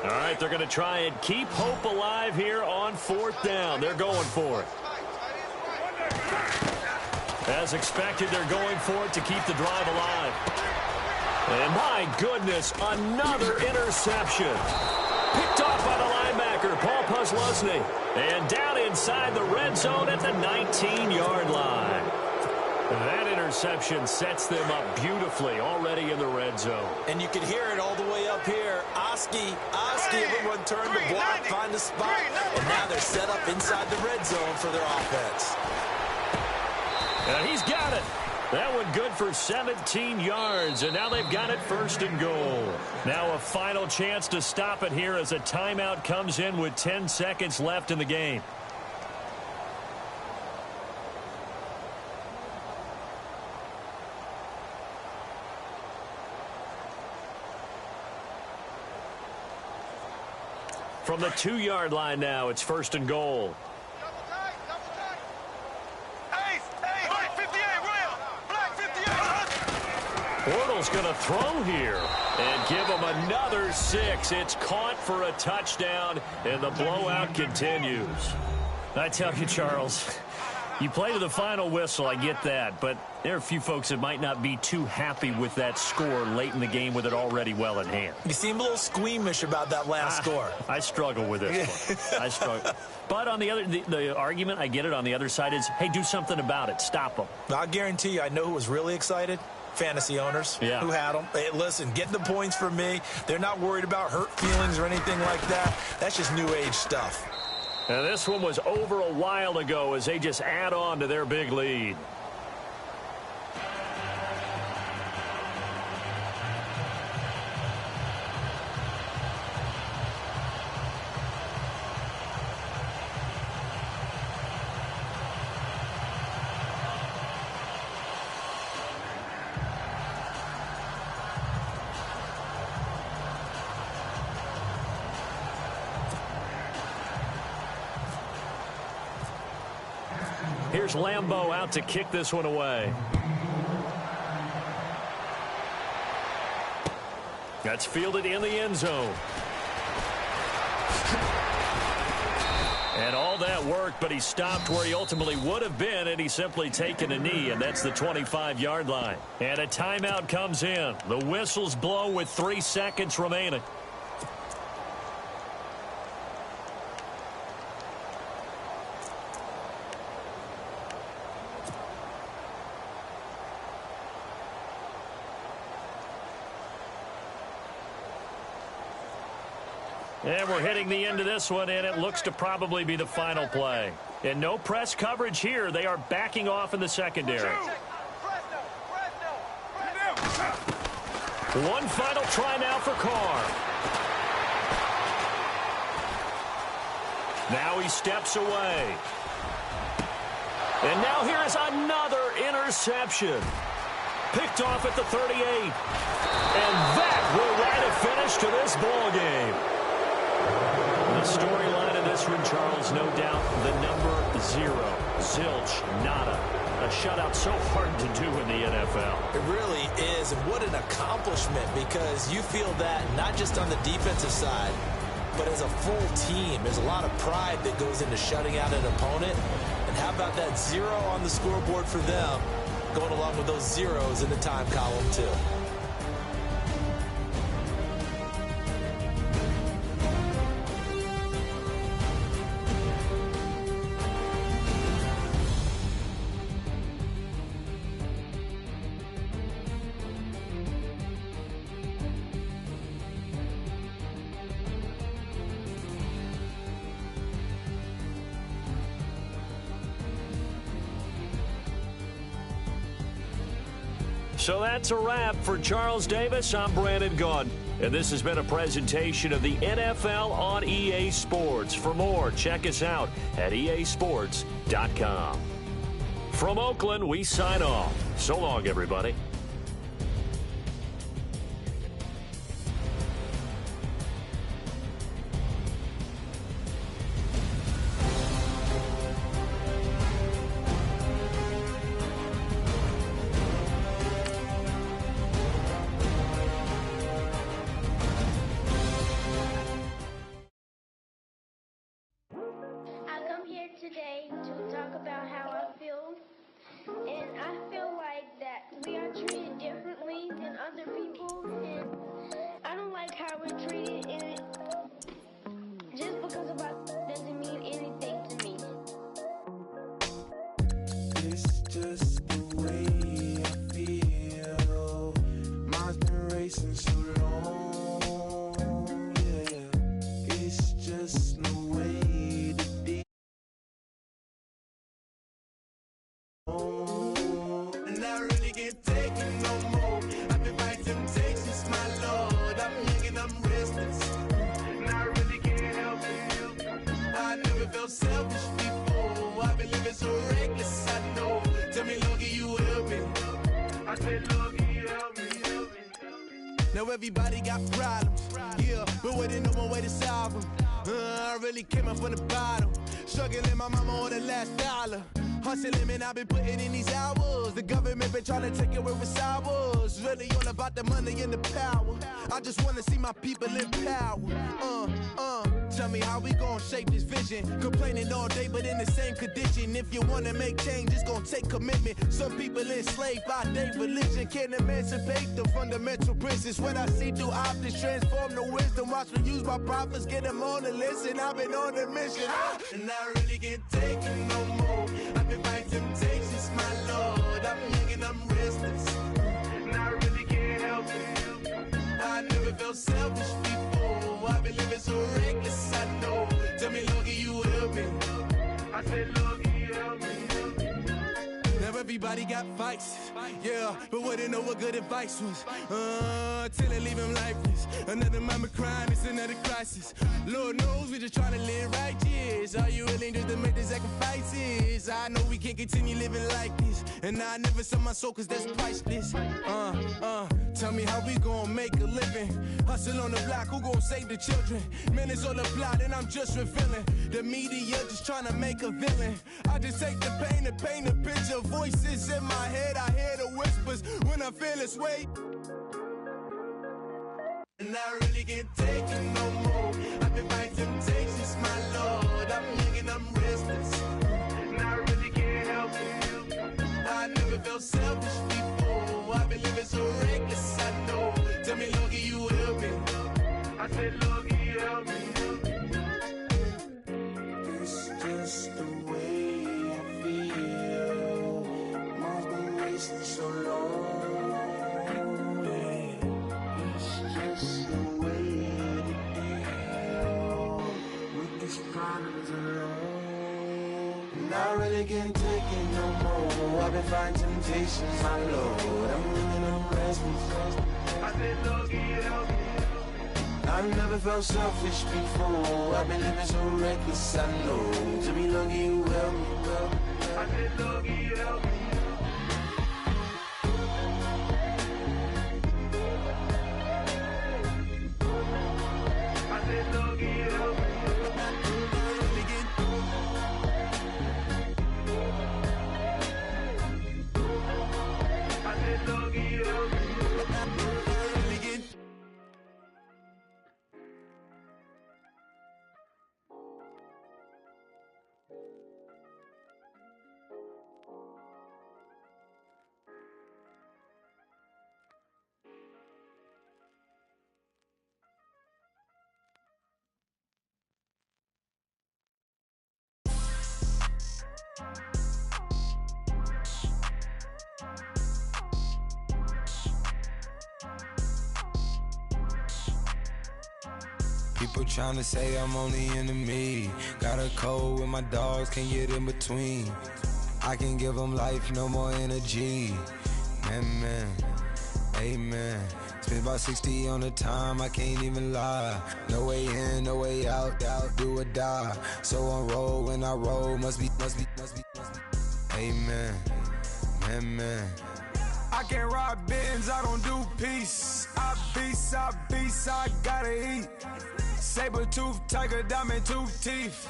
All right, they're going to try and keep hope alive here on 4th down. They're going for it. As expected, they're going for it to keep the drive alive. And my goodness, another interception. Picked off by the linebacker, Paul Posluszny. And down inside the red zone at the 19-yard line. That interception sets them up beautifully already in the red zone. And you can hear it all the way up here. Oski, everyone turned the block, find the spot, and now they're set up inside the red zone for their offense. And he's got it. That one good for 17 yards, and now they've got it first and goal. Now a final chance to stop it here as a timeout comes in with 10 seconds left in the game. From the 2-yard line now, it's first and goal. Bortles going to throw here and give him another 6. It's caught for a touchdown, and the blowout continues. I tell you, Charles, you play to the final whistle, I get that, but there are a few folks that might not be too happy with that score late in the game with it already well in hand. You seem a little squeamish about that last score. I struggle with this one. I struggle. But on the argument, I get it, on the other side is, hey, do something about it. Stop them. I'll guarantee you, I know who was really excited. Fantasy owners who had them. Hey, listen, get the points for me. They're not worried about hurt feelings or anything like that. That's just new age stuff. And this one was over a while ago as they just add on to their big lead. Here's Lambeau out to kick this one away. That's fielded in the end zone. And all that worked, but he stopped where he ultimately would have been, and he's simply taken a knee, and that's the 25-yard line. And a timeout comes in. The whistles blow with 3 seconds remaining. And we're hitting the end of this one, and it looks to probably be the final play. And no press coverage here. They are backing off in the secondary. One final try now for Carr. Now he steps away. And now here is another interception. Picked off at the 38. And that will write a finish to this ball game. The storyline of this one, Charles, no doubt, the number 0. Zilch, nada. A shutout so hard to do in the NFL. It really is, and what an accomplishment, because you feel that not just on the defensive side, but as a full team. There's a lot of pride that goes into shutting out an opponent. And how about that 0 on the scoreboard for them, going along with those zeros in the time column, too. So that's a wrap for Charles Davis. I'm Brandon Gaudin, and this has been a presentation of the NFL on EA Sports. For more, check us out at easports.com. From Oakland, we sign off. So long, everybody. Today to talk about how I feel, and I feel like that we are treated differently than other people, and I don't like how we're treated, and just because of us doesn't mean anything to me. It's just the way everybody got problems, yeah, but waiting no one way to solve them. I really came up from the bottom, struggling my mama on the last dollar. Hustling, man, I've been putting in these hours. The government been trying to take away what's ours. Really all about the money and the power. I just wanna see my people in power. Tell me how we gon' shape this vision. Complaining all day, but in the same condition. If you wanna make change, it's gon' take commitment. Some people enslaved by their religion can't emancipate the fundamental principles. What I see through optics transform the wisdom. Watch me use my prophets, get them on the list, and I've been on the mission. And I really can't take it no more. I've been fighting temptations, my Lord. I'm young and I'm restless, and I really can't help it. I never felt selfish before. I've been living so reckless, I know. Tell me, Lord, can you help me? I said, Lord, can you help me? Now everybody got fights, yeah, but wouldn't know what good advice was. Till it leave him lifeless. Another mama crying, it's another crisis. Lord knows we just trying to live righteous. Are you willing just to make the sacrifices? I know we can't continue living like this, and I never sell my soul cause that's priceless. Tell me how we gon' make a living. Hustle on the block, who gon' save the children? Minutes on the plot and I'm just revealing. The media just trying to make a villain. I just take the pain and paint a picture. Voices in my head, I hear the whispers when I feel this way. And I really can't take it no more. I've been fighting temptations, my Lord. I'm young and I'm restless, and I really can't help it. I never felt selfish before. I've been living so reckless, I know. Tell me, Lord, can you help me? I said, Lord, can you help me? It's just the way I feel. Mom's been wasting so long. I really can't take it no more. I've been fighting temptations, my Lord. I'm living on restless. I said, Lord, can you help me? I've never felt selfish before. I've been living so reckless, I know. To me, Lord, can you help me? I said, Lord, can you help me? I said, Lord, can you help me? People tryna say I'm only enemy. Got a cold with my dogs, can't get in between. I can give them life, no more energy. Amen, amen. Spent about 60 on the time, I can't even lie. No way in, no way out, do or die. So on roll, when I roll, must be. Amen, amen. I can't ride Benz, I don't do peace. I beast, I gotta eat. Saber tooth, tiger, diamond tooth teeth.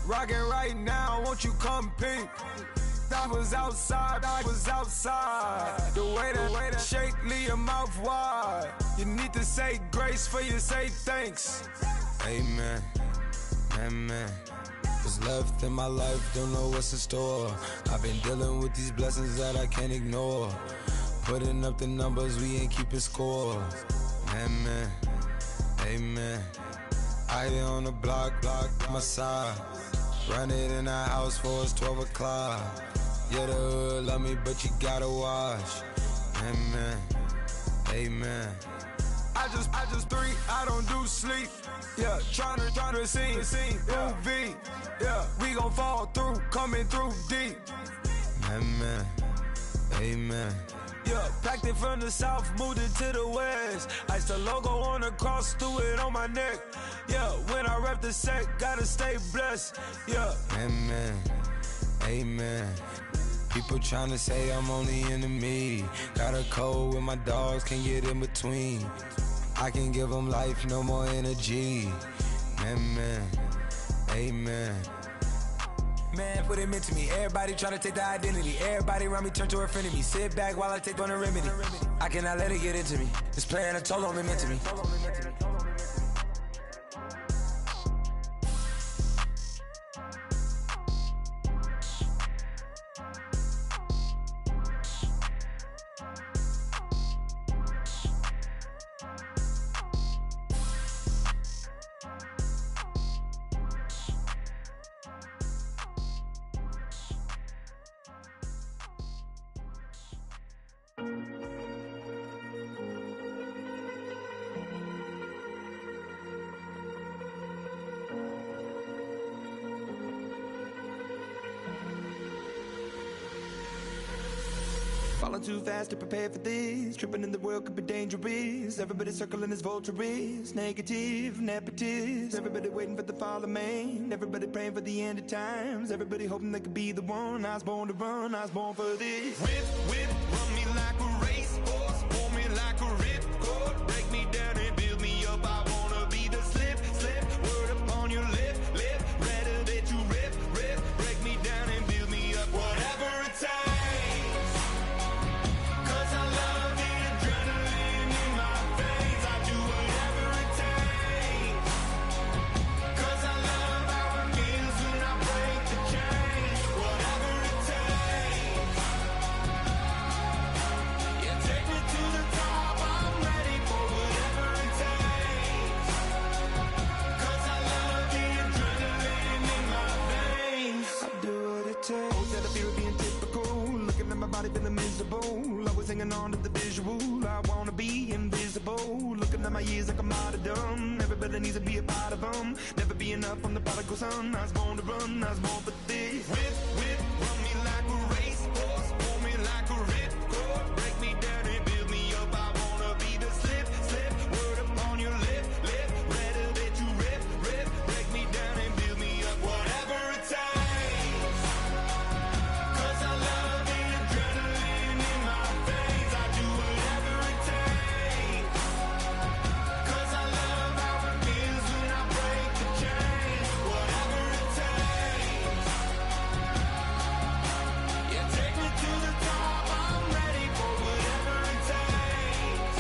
Rockin' right now, won't you come peep? I was outside. The way to shake, leave your mouth wide. You need to say grace for you say thanks. Amen, amen. What's left in my life, don't know what's in store. I've been dealing with these blessings that I can't ignore. Putting up the numbers, we ain't keeping score. Amen, amen. I here on the block, my side. Run it in the house for it's 12 o'clock. Yeah, the hood love me, but you gotta watch. Amen, amen. I just three, I don't do sleep. Yeah, tryna see, UV. Yeah, we gon' fall through, coming through deep. Amen, amen. Yeah, packed it from the south, moved it to the west. Iced the logo on the cross, threw it on my neck. Yeah, when I rep the set, gotta stay blessed. Yeah. Amen, amen. People tryna say I'm only enemy. Got a cold with my dogs, can't get in between. I can give them life, no more energy. Man, amen. Man, what it meant to me. Everybody try to take the identity. Everybody around me turn to a friend of me. Sit back while I take on a remedy. I cannot let it get into me. It's playing a toll on me, meant to me. Falling too fast to prepare for this. Tripping in the world could be dangerous. Everybody circling as vultures. Negative, nepotist. Everybody waiting for the fall of man. Everybody praying for the end of times. Everybody hoping they could be the one. I was born to run, I was born for this. Whip, run me like a racehorse. Pull me like a ripcord. Break me down and build me up. I wanna be the slip. Word upon your lip. Rather that you rip. Break me down and build me up. Whatever it takes. Feeling miserable, always hanging on to the visual. I wanna be invisible, looking at my years like a martyrdom. Everybody needs to be a part of them. Never be enough from the prodigal son. I was born to run, I was born for this. Whip, run me like a racehorse. Pull me like a ripcord. Break me down and build me up. I wanna be the slip. Word upon your lip. Rather that you rip. Break me down and build me up. Whatever it takes. 'Cause I love the adrenaline in my veins. I do whatever it takes. 'Cause I love how it feels when I break the chains. Whatever it takes. Yeah, take me to the top. I'm ready for whatever it takes.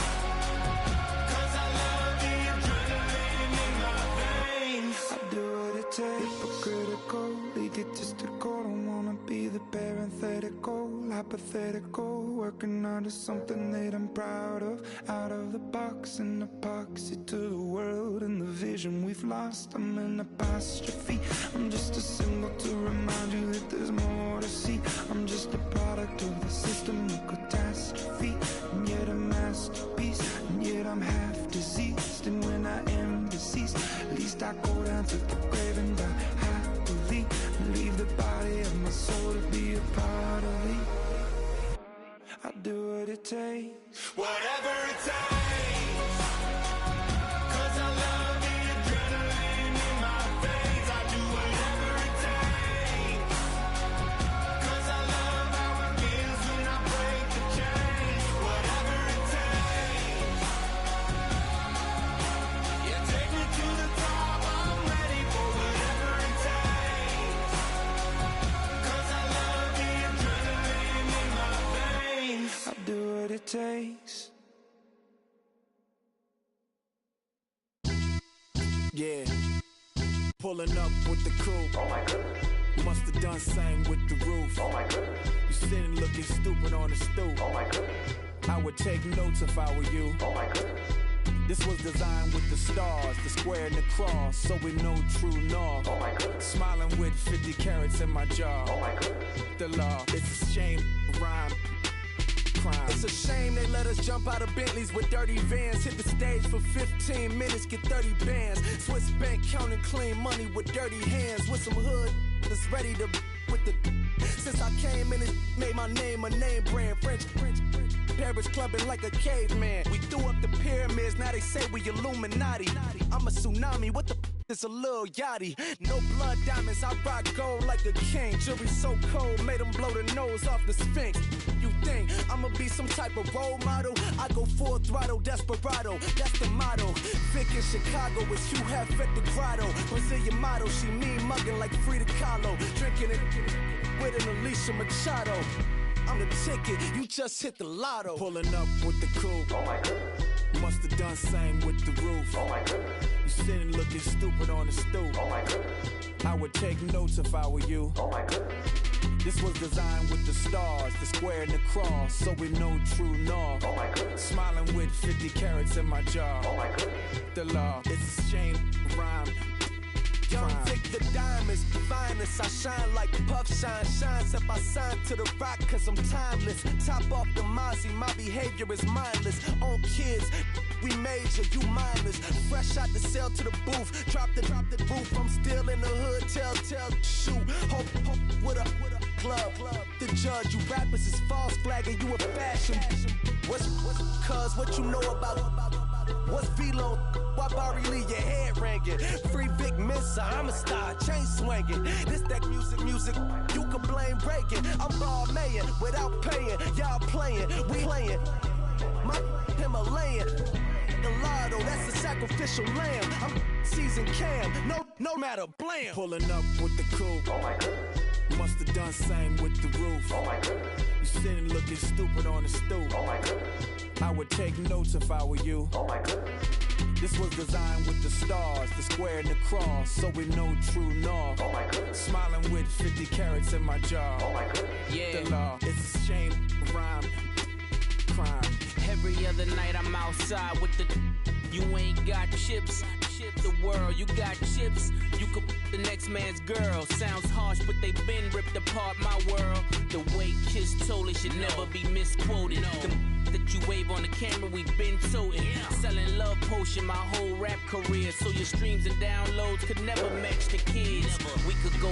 'Cause I love the adrenaline in my veins. I do what it takes. Hypocritical, egotistical. Don't wanna be the parenthetical, hypothetical. Working under something that I'm proud of. Out of the box, an epoxy to the world and the vision we've lost. I'm an apostrophe. I'm just a symbol to remind you that there's more to see. I'm just a product of the system of catastrophe. And yet a masterpiece. And yet I'm half diseased. And when I am deceased, at least I go down to the grave and die happily. And leave the body of my soul to be a part of me. I do what it takes. Whatever it takes. 'Cause I love the adrenaline in my veins. I do whatever it takes. 'Cause I love how it feels when I break the chains. Whatever it takes. Yeah, take me to the top. I'm ready for whatever it takes. 'Cause I love the adrenaline in my veins. I do what it takes. Yeah, pulling up with the crew. Oh my goodness. Must have done same with the roof. Oh my goodness. You sitting looking stupid on the stoop. Oh my goodness. I would take notes if I were you. Oh my goodness. This was designed with the stars, the square and the cross, so we know true north. Oh my goodness. Smiling with 50 carats in my jaw. Oh my goodness. The law, it's a shame, rhyme. Crime. It's a shame they let us jump out of Bentleys with dirty vans. Hit the stage for 15 minutes, get 30 bands. Swiss bank counting clean money with dirty hands. With some hood that's ready to with the. Since I came in and made my name a name brand. French. Paris clubbing like a caveman. We threw up the pyramids, now they say we Illuminati. I'm a tsunami, what the is a little yachty. No blood diamonds, I rock gold like a king. Jury so cold, made them blow the nose off the Sphinx. You thing. I'ma be some type of role model. I go full throttle, desperado. That's the motto. Vic in Chicago is Hugh Hef at the grotto. Brazilian model, she mean mugging like Frida Kahlo. Drinking it with an Alicia Machado. I'm the ticket, you just hit the lotto. Pulling up with the coupe. Oh my goodness. Must have done same with the roof. Oh my goodness. You sitting looking stupid on the stoop. Oh my goodness. I would take notes if I were you. Oh my goodness. This was designed with the stars, the square and the cross, so we know true north. Oh my goodness. Smiling with 50 carats in my jaw. Oh my goodness. The law, it's a shame, rhyme. Young Vic, the diamonds, the finest. I shine like Puff Shine. Shines if I sign to the rock, cause I'm timeless. Top off the Mozzie, my behavior is mindless. On kids, we major, you mindless. Fresh out the cell to the booth. Drop the roof, I'm still in the hood. Tell, shoot. Hope with a club. The judge, you rappers is false flagging, you a fashion. What's cuz, what you know about? What's Velo? Why Barry leave your head ringing? Free Vic Mensa, I'm a star, chain swinging. This that music, you can blame Reagan. I'm ball mayin' without paying. Y'all playing, we playing. My Himalayan, Gallardo, that's a sacrificial lamb. I'm seasoned Cam, no matter, blam. Pulling up with the coupe. Oh my goodness. Must have done same with the roof. Oh my goodness. You sitting looking stupid on the stoop. Oh my goodness. I would take notes if I were you. Oh my goodness. This was designed with the stars, the square and the cross, so we know true north. Oh my goodness. Smiling with 50 carats in my jaw. Oh my goodness. Yeah. The law, it's a shame, rhyme, crime. Every other night I'm outside with the. You ain't got chips. The world, you got chips. You could the next man's girl. Sounds harsh, but they been ripped apart my world. The way Kiss told it should never be misquoted. The that you wave on the camera, we been toting. Selling love potion my whole rap career, so your streams and downloads could never match the kids. We could go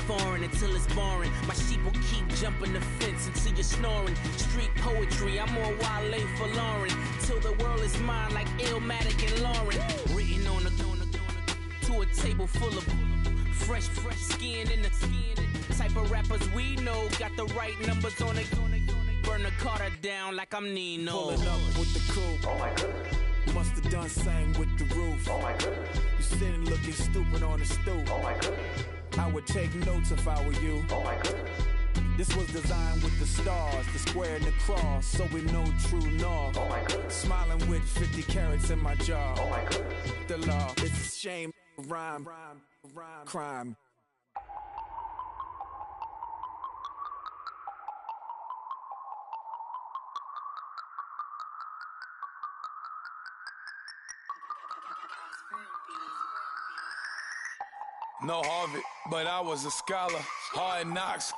foreign until it's boring. My sheep will keep jumping the fence until you're snoring. Street poetry, I'm more Wale for Lauren. Till the world is mine like Illmatic and Lauren. Written on to a table full of fresh skin in the type of rappers we know. Got the right numbers on it. Burn the Carter down like I'm Nino. Pulling up with the coupe. Oh my goodness. Must have done same with the roof. Oh my goodness. You sitting looking stupid on the stoop. Oh my goodness. I would take notes if I were you. Oh my goodness. This was designed with the stars, the square and the cross, so we know true north. Oh my goodness. Smiling with 50 carats in my jaw. Oh my goodness. The law, it's a shame, rhyme, crime. No Harvard, but I was a scholar. Hard knocks,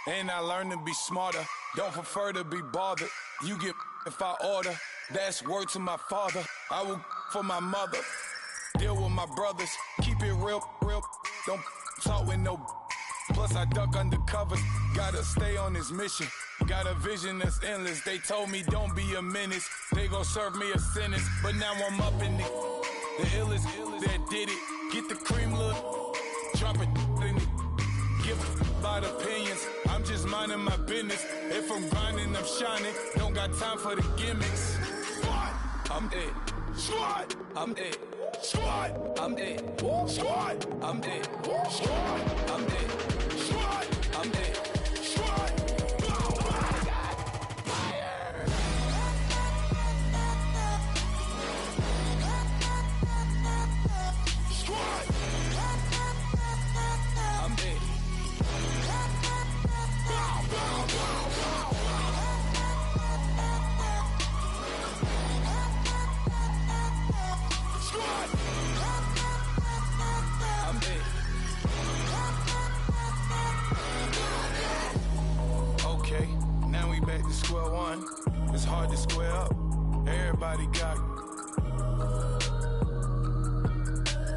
and I learned to be smarter. Don't prefer to be bothered. You get if I order. That's word to my father. I will for my mother. Deal with my brothers. Keep it real. Don't talk with no. Plus I duck undercover. Gotta stay on this mission. Got a vision that's endless. They told me don't be a menace. They gon' serve me a sentence. But now I'm up in the illest that did it. Get the cream look. Drop it in it. Give about opinions. I'm just minding my business. If I'm grinding, I'm shining. Don't got time for the gimmicks. Squad, I'm it. Squad, I'm it. Squad, I'm it. Squad, I'm it. Squad, I'm it. Squad, I'm it. Squad. Square one, it's hard to square up. Everybody got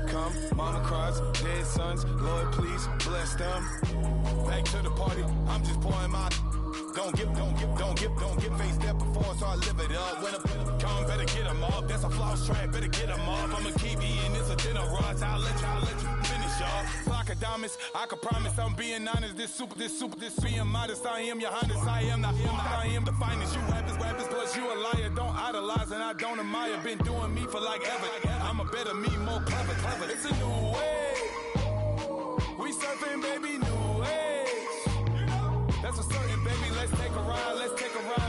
come, mama cries, dead sons. Lord, please bless them. Back to the party, I'm just pouring my. Don't get face that before, so I live it up. When a come, better get them up. That's a floss track, better get them up. I'ma keep eating this a dinner rush. I'll let you finish up. So I can diamonds. I can promise I'm being honest. This being modest. I am your highness. I am the finest. You rappers, plus you a liar. Don't idolize and I don't admire. Been doing me for like ever. I'm a better me, more clever. It's a new way. We surfing, baby, new age. That's for certain, baby. Let's take a ride.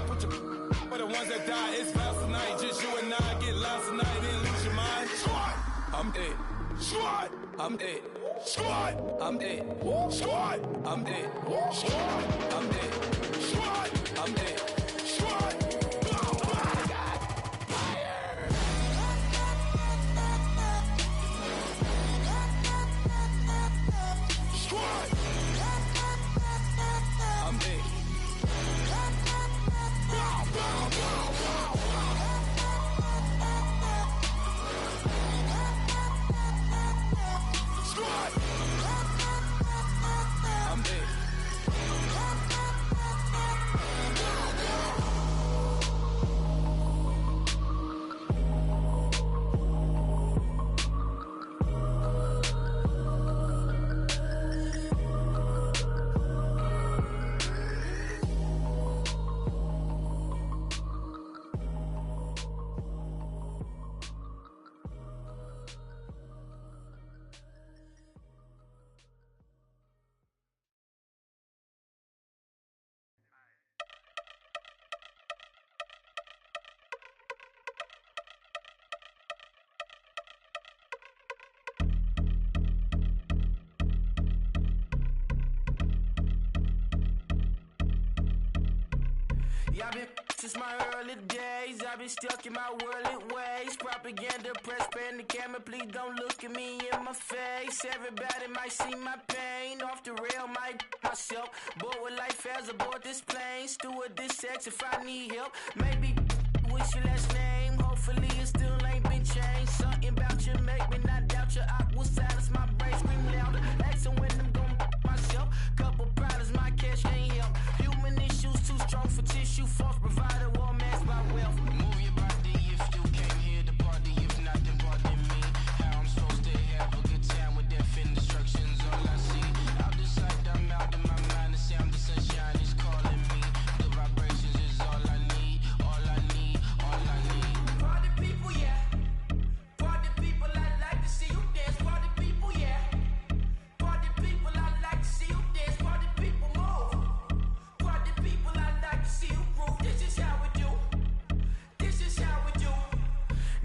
Put your for the ones that die. It's vows tonight. Just you and I get lost tonight and lose your mind. Squad, I'm it. Squad, I'm it. Squad, I'm it. Squad, I'm it. Squad, I'm it. Squad, I'm it. Squad. I've been since my early days, I've been stuck in my worldly ways. Propaganda, press, pan the camera, please don't look at me in my face. Everybody might see my pain, off the rail, might myself. Bored with life as aboard this plane, steward this sex if I need help. Maybe what's your last name? Hopefully it still ain't been changed. Something about you make me not doubt you. I will silence my brain, scream louder. Asking when I'm gon' myself. Couple problems, my cash ain't help. Human issues too strong for tissue. False provider, war mask my wealth. Move your body if you came here to party. If not, then pardon me. How I'm supposed to have a good time with death and destruction's all I see. Out the sight, I'm out of my mind. The sound, the sunshine is calling me. The vibrations is all I need. All I need, all I need. Party people, yeah. Party people, I like to see you dance. Party people, yeah. Party people, I like to see you dance. Party people, move. Party people, I like to see you groove. This is how we do. This is how we do.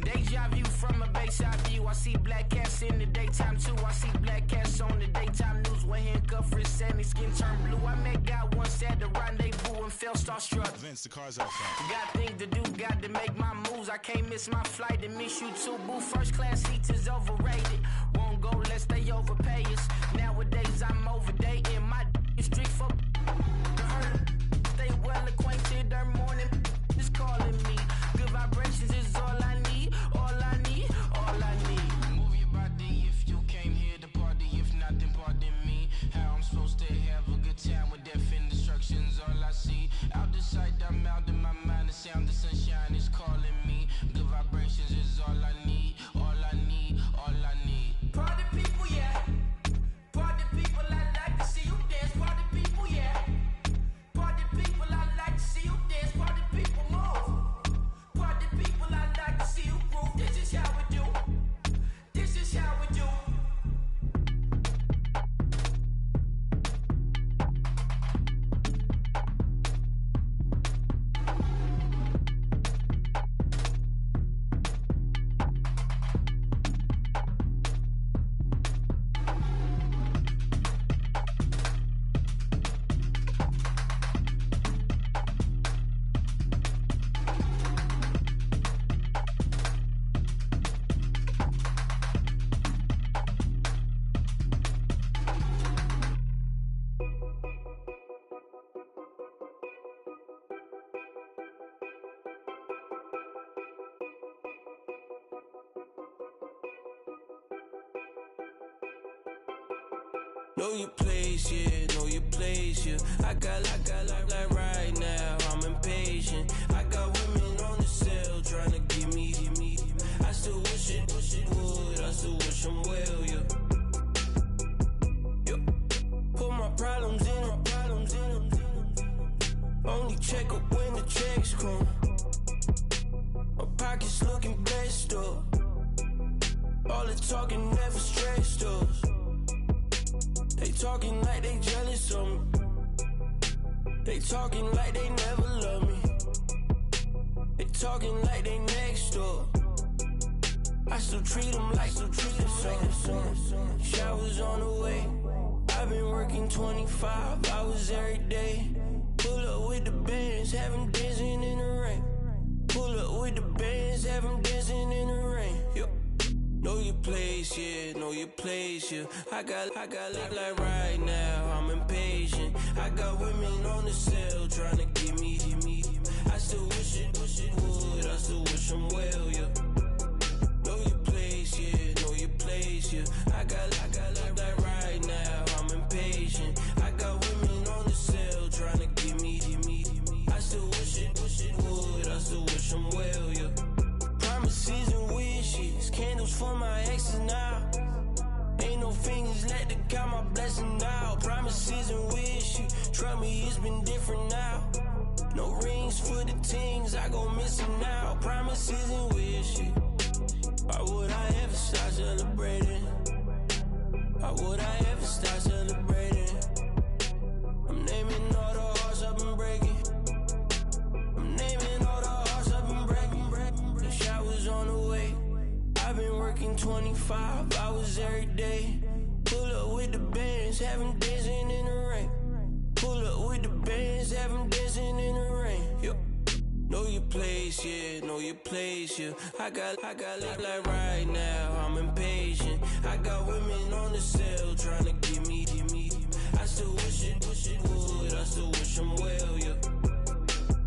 Deja view from a bayside view. I see black cats in the daytime too. I see black cats on the daytime news. When handcuffed, wrist and his skin turned blue. I met God once at the rendezvous and felt starstruck. Vince, the car's out front. Got things to do, got to make my moves. I can't miss my flight and miss you too, boo. First class seats is overrated. Won't go less they overpay us. Nowadays I'm overdating. My street for the hurt. Stay well acquainted. Their morning is calling me. Good vibrations is all I need. All I need. All I need. Move your body if you came here to party. If not, then pardon me. How I'm supposed to have a good time with death and destruction's all I see. Out the sight, I'm out in my mind. The sound, the sunshine is calling me. Good vibrations is all I need. All I need. All I need. Party people, yeah. Party people, I like to see you dance. Party people, yeah. Party people, I like to see you dance. Party people, move. Party people, I like to see you groove. This is how we do. This is how we do. Know your place, yeah, know your place, yeah. I got like right now, I'm impatient. I got women on the cell trying to give me. I still wish it would, I still wish I'm well, yeah. They talking like they jealous of me. They talking like they never love me. They talking like they next door. I still treat them like the son. Showers on the way. I've been working 25 hours every day. Pull up with the bands, have them dancing in the rain. Pull up with the bands, have them dancing in the rain. Yo. Know your place, yeah, know your place, yeah. I got look like right now, I'm impatient. I got women on the cell trying to get me. I still wish it would, I still wish them well, yeah. Know your place, yeah, know your place, yeah. I got look like right now, I'm impatient. I got women on the cell trying to get me. I still wish it would, I still wish them well, yeah. Promises and wishes, candles for my exes now. Ain't no fingers left to count my blessing now. Promises and wishes, trust me, it's been different now. No rings for the things, I go missing now. Promises and wishes, why would I ever start celebrating? Why would I ever start celebrating? I'm naming all the hearts I've been breaking. I'm naming all the hearts I've been breaking. The showers on the way. I've been working 25 hours every day. Pull up with the bands, have them dancing in the rain. Pull up with the bands, have them dancing in the rain. Yo. Know your place, yeah, know your place, yeah. I got look like right now, I'm impatient. I got women on the cell trying to get me. I still wish it would, I still wish them well, yeah.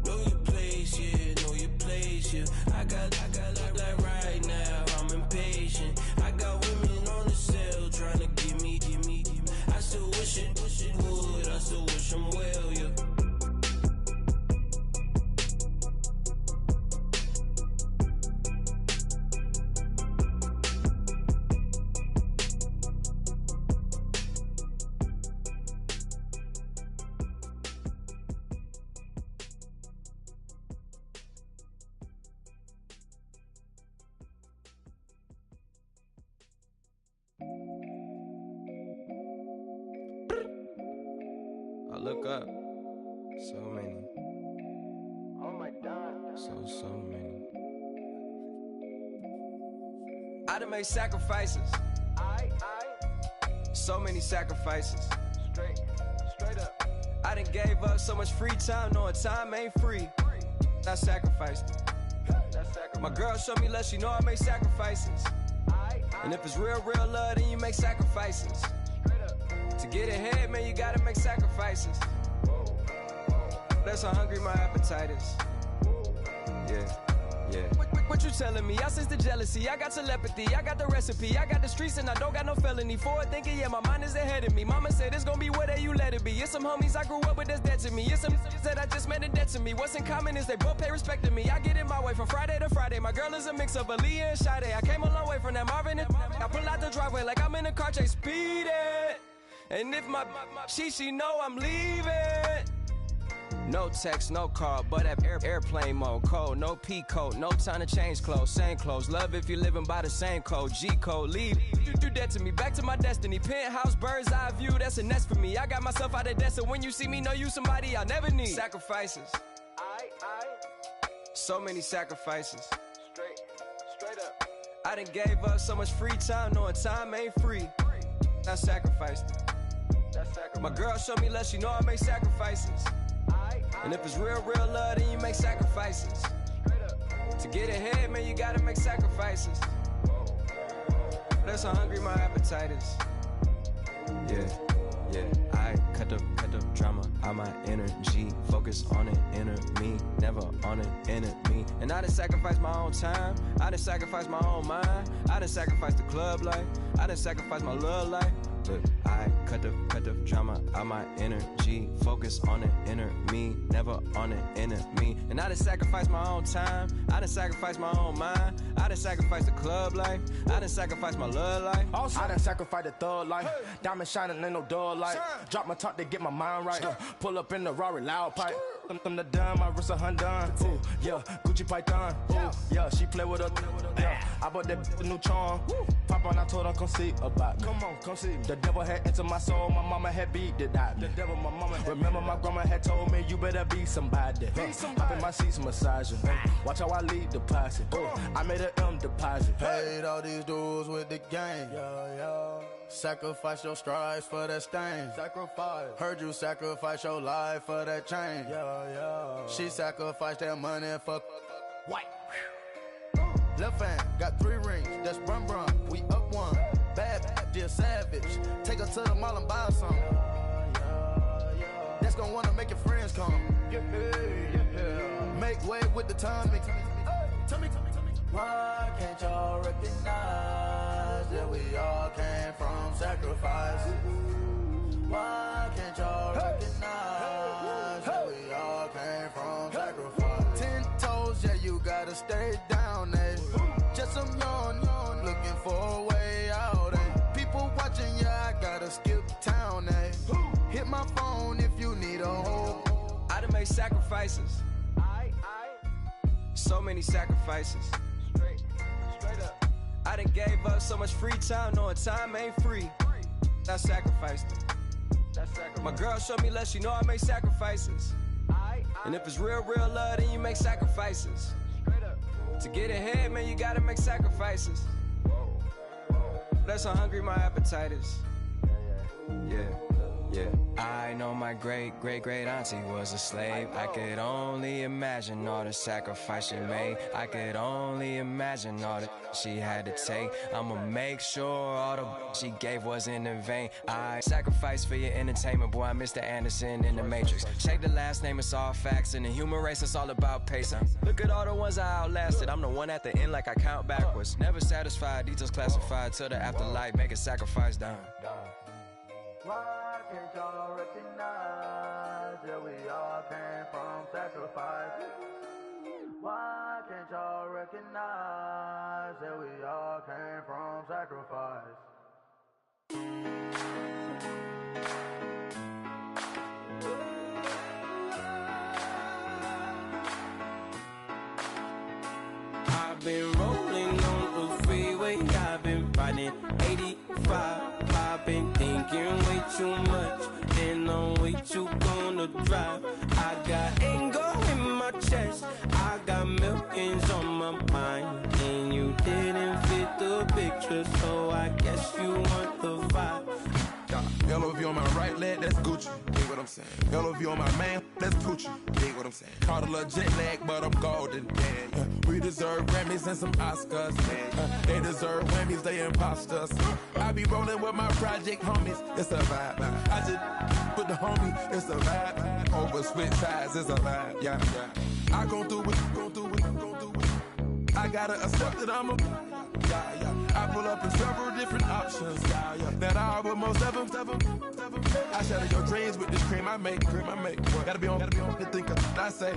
Know your place, yeah, know your place, yeah. I got look like right now, I'm impatient. I got women on the cell trying to get me. I still wish it would, I still wish them well, yeah. I look up, so many. Oh my God. So many. I done made sacrifices. So many sacrifices. Straight up. I done gave up so much free time, knowing time ain't free. I sacrificed it. My girl showed me love, she know I make sacrifices. And if it's real love, then you make sacrifices. To get ahead, man, you gotta make sacrifices. That's how hungry my appetite is. Yeah. What you telling me? I sense the jealousy, I got telepathy, I got the recipe, I got the streets and I don't got no felony. Forward thinking, yeah, my mind is ahead of me. Mama said it's gonna be whatever you let it be. It's some homies I grew up with that's dead to me. It's some that I just met a debt to me. What's in common is they both pay respect to me. I get in my way from Friday to Friday. My girl is a mix of Aaliyah and Sade. I came a long way from that Marvin and I pull out the driveway like I'm in a car chase speeding. And if my she know I'm leaving. No text, no call, but at airplane mode. Code, no P code, no time to change clothes. Same clothes, love if you're living by the same code. G code, leave. You do that to me, back to my destiny. Penthouse, bird's eye view, that's a nest for me. I got myself out of debt, so when you see me, know you somebody I'll never need. Sacrifices. So many sacrifices. Straight up. I done gave up so much free time, knowing time ain't free. I sacrificed it. My girl showed me love, she know I make sacrifices. And if it's real love, then you make sacrifices. To get ahead, man, you gotta make sacrifices. That's how hungry my appetite is. Yeah. I cut the drama out my energy. Focus on an inner me, never on an enemy. And I done sacrificed my own time. I done sacrificed my own mind. I done sacrificed the club life. I done sacrificed my love life. But I cut the drama out my energy. Focus on the inner me, never on an enemy. And I done sacrificed my own time. I done sacrificed my own mind. I done sacrificed the club life. I done sacrificed my love life. Also, I done sacrificed the thug life. Diamond shining, ain't no dull light. Drop my top to get my mind right. Pull up in the Rari loud pipe. them the dime, my wrist a Hyundai. Ooh, yeah, Gucci Python. Ooh, yeah, she play with her. Yeah, I bought that a new charm. Pop on, I told her come see about. Come on, come see. The devil had entered my soul, my mama had beat it out. The devil, my mama. Remember my grandma had told me you better be somebody. Hop in my seats, massaging. Watch how I lead the posse. I made an M deposit. Paid all these dudes with the game. Sacrifice your strides for that stain. Sacrifice. Heard you sacrifice your life for that chain. She sacrificed that money for white. Left hand got 3 rings. That's brum brum. We up one. Bad, dear savage. Take her to the mall and buy some. That's gonna wanna make your friends come. Make way with the timing. Tell me. Why can't y'all recognize that we all came from sacrifice? Why can't y'all recognize that we all came from sacrifice? 10 toes, yeah, you gotta stay down, eh? Just some yawn, looking for a way out, eh? People watching, yeah, I gotta skip town, eh? Hit my phone if you need a hold. I done made sacrifices. So many sacrifices. Straight up. I done gave up so much free time, knowing time ain't free. I sacrificed it. My girl showed me love, she know I make sacrifices. And if it's real love, then you make sacrifices. To get ahead, man, you gotta make sacrifices. That's how hungry my appetite is. Yeah. I know my great auntie was a slave. I could only imagine all the sacrifice she made. I could only imagine all that she had to take. I'ma make sure all the she gave wasn't in vain. I sacrificed for your entertainment, boy. I'm Mr. Anderson in the Matrix. Check the last name, it's all facts. In the human race, it's all about pacing. Look at all the ones I outlasted. I'm the one at the end, like I count backwards. Never satisfied, details classified till the afterlife. Make a sacrifice down. Why can't y'all recognize that we all came from sacrifice? Why can't y'all recognize that we all came from sacrifice? I've been rolling on the freeway, I've been riding 85. I've been thinking way too much, and I'm way too gonna drive. I got anger in my chest, I got millions on my mind, and you didn't fit the picture, so I guess you want the vibe. LOV on my right leg, that's Gucci. Dig what I'm saying. LOV on my man, that's Gucci. Dig what I'm saying. Caught a little jet lag, but I'm golden. Yeah. We deserve Grammys and some Oscars. They deserve Whammies, they imposters. I be rolling with my project homies. It's a vibe. I just put the homie. It's a vibe. Over switch sides, it's a vibe. Yeah. I gon' do it. I gotta accept that I'm a. I pull up in several different options. That I will most ever. I shatter your dreams with this cream I make. Gotta be on the thinker. I say.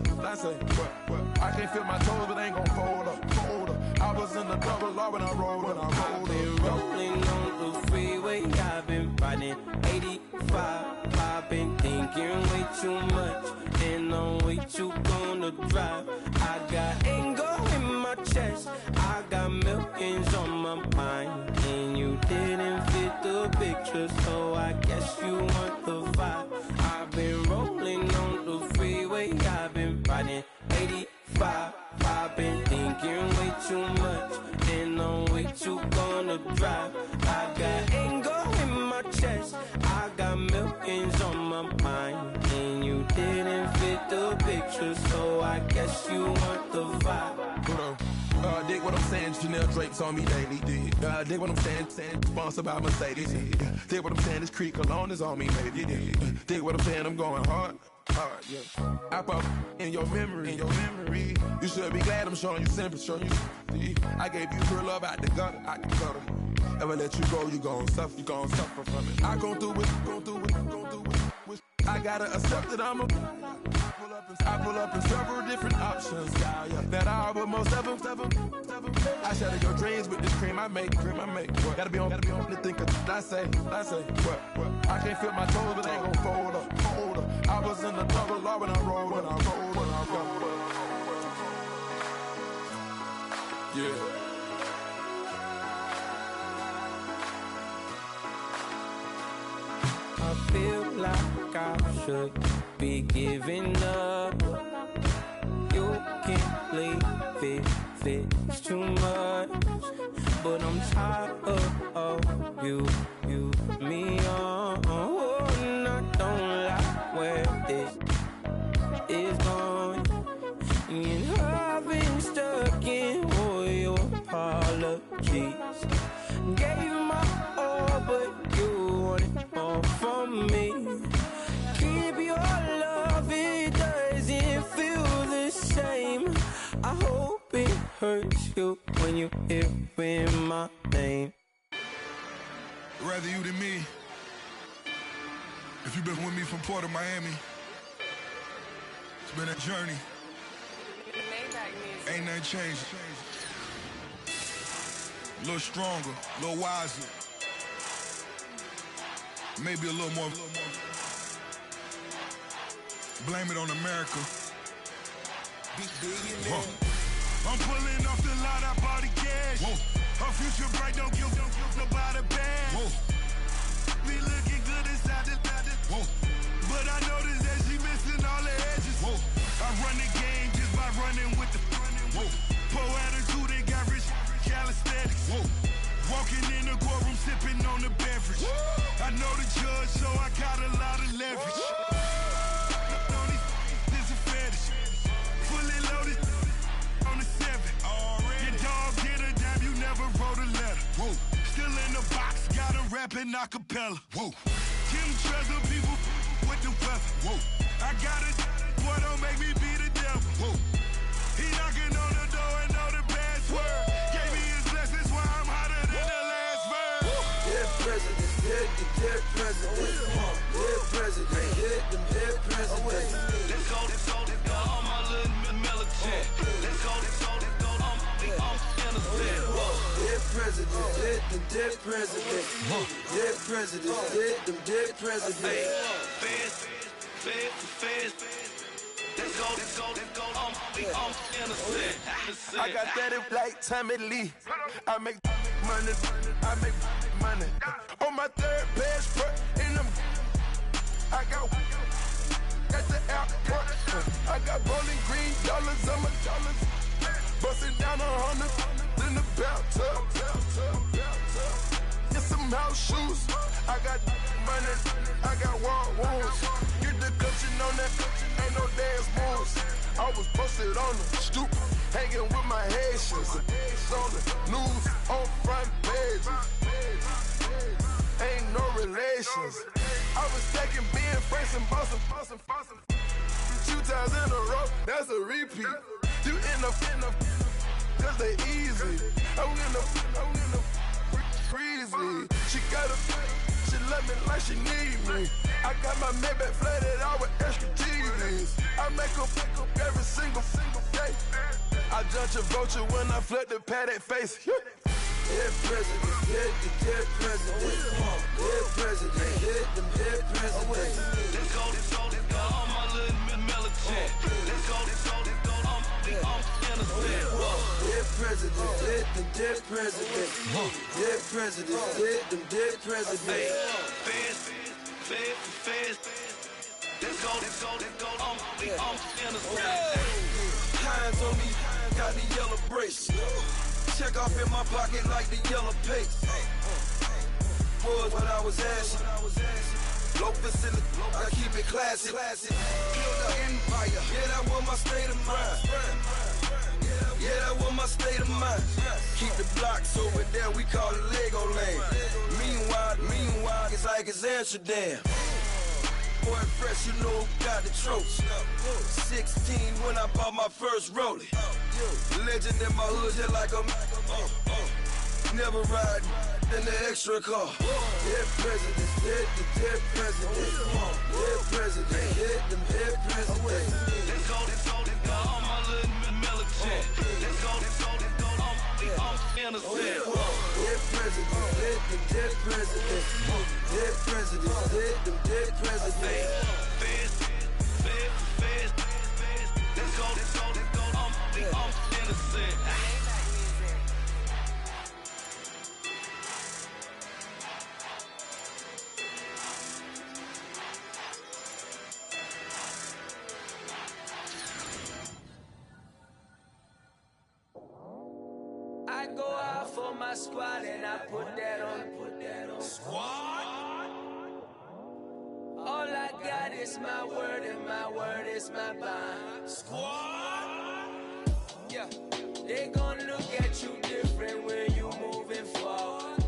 I can't feel my toes, but ain't gon' fold up. I was in the double law when I rolled up. I've been rolling on the freeway, I've been riding 85. I've been thinking way too much, and I'm way too gonna drive. I got anger in my chest, I got millions on my mind, and you didn't fit the picture, so I guess you want the vibe. I've been rolling on the freeway, I've been riding 85. I've been thinking way too much, and I'm way too gonna drive. I got anger in my chest, I got millions on my mind, and you didn't fit the picture, so I guess you want the vibe. Dig what I'm saying, Chanel drapes on me daily. Dig what I'm saying, sponsored by Mercedes. Dig what I'm saying, this Creek cologne is on me, maybe. Dig what I'm saying, I'm going hard, yeah. I pop in your memory. You should be glad I'm showing you sympathy. I gave you real love out the gutter. Ever let you go, you gon' suffer from it. I gon' do it. I gotta accept that I'm a. I pull up in several different options. That I will most ever. I shatter your dreams with this cream I make. Gotta be on the thinker. I say. What? I can't feel my toes, but ain't gon' fold up. I was in the double. a lot when I roll, when I roll, when I roll. Yeah. I feel like I should be giving up. You can't leave it, it's too much. But I'm tired of you, me on. And I don't like where this is going. And I've been stuck in all your apologies. Gave my all, but you wanted more from me. Keep your love, it doesn't feel the same. I hope it hurts you when you hear my name. Rather you than me. If you've been with me from Port of Miami, it's been a journey. Ain't nothing changed. A little stronger, a little wiser. Maybe a little more. Blame it on America. I'm pulling off the lot, I bought the cash. Whoa. Her future bright, don't give nobody bad. Whoa. Be looking good inside the whoa. But I noticed that she missing all the edges. Whoa. I run the game just by running with the whoa. Poor attitude, they got rich calisthenics. Whoa. Walking in the courtroom, sipping on the beverage. Whoa. I know the judge, so I got a lot of leverage. This a fetish. Fully loaded on the 7. Your dog did a damn, you never wrote a letter. Whoa. Still in the box, got him rapping acapella. Whoa. Kim Trezor, people with the weather. Whoa. I got it, boy, don't make me be the devil. Whoa. He knocking on the door and know the password. Gave me his blessings while I'm hotter than the last verse. Dead presidents, dead presidents. Dead president, hit them dead presidents. Let's go, all my little militant. Let's go, I'm innocent. Dead presidents, hit them dead presidents. Dead presidents, hit them dead presidents. Fast. Let's go, I'm innocent. I got that in like Tommy Lee. I make money. On my third passport, and I got at the airport. I got rolling green dollars on my dollars. Busting down 100 in the bathtub. Get some house shoes. I got money. I got war wounds. Get the cushion on that. Ain't no dance moves. I was posted on the stoop, hanging with my Haitians. On the news, on front pages. Ain't no relations. I was taking being friends and bossing. 2 times in a row, that's a repeat. You end up, cause they easy. I'm in the freezy. She love me like she need me. I got my Maybach flooded out with extra TVs. I make her pick up every single day. I judge a vulture when I flood the padded face. Dead presidents, dead presidents. Dead presidents, hit them dead presidents. Let's go, all my little militant. Let's go, I'm innocent. Dead presidents, hit them dead presidents. Dead presidents, hit them dead presidents. Fast. Let's go, I'm innocent. Hands on me, got the yellow brace. Check off in my pocket like the yellow paste. Was what I was asking. Loafers in the, I keep it classy. Build an empire, yeah, that was my state of mind. Yeah, that was my state of mind. Keep the blocks over there, we call it Lego Land. Meanwhile, it's like it's Amsterdam. Boy, fresh, you know who got the tropes. 16 when I bought my first rollie. Legend in my hood, just like a never ride in the extra car. Dead presidents, dead presidents. Dead presidents, hit them dead presidents. Let's go, all my little militant. Let's go, I'm innocent. Dead presidents, hit them dead presidents. Dead presidents, hit them dead presidents. Fast. innocent. I go out for my squad and I put that on. Squad. All I got is my word and my word is my bond. Squad. Yeah, they gon' look at you different when you moving forward.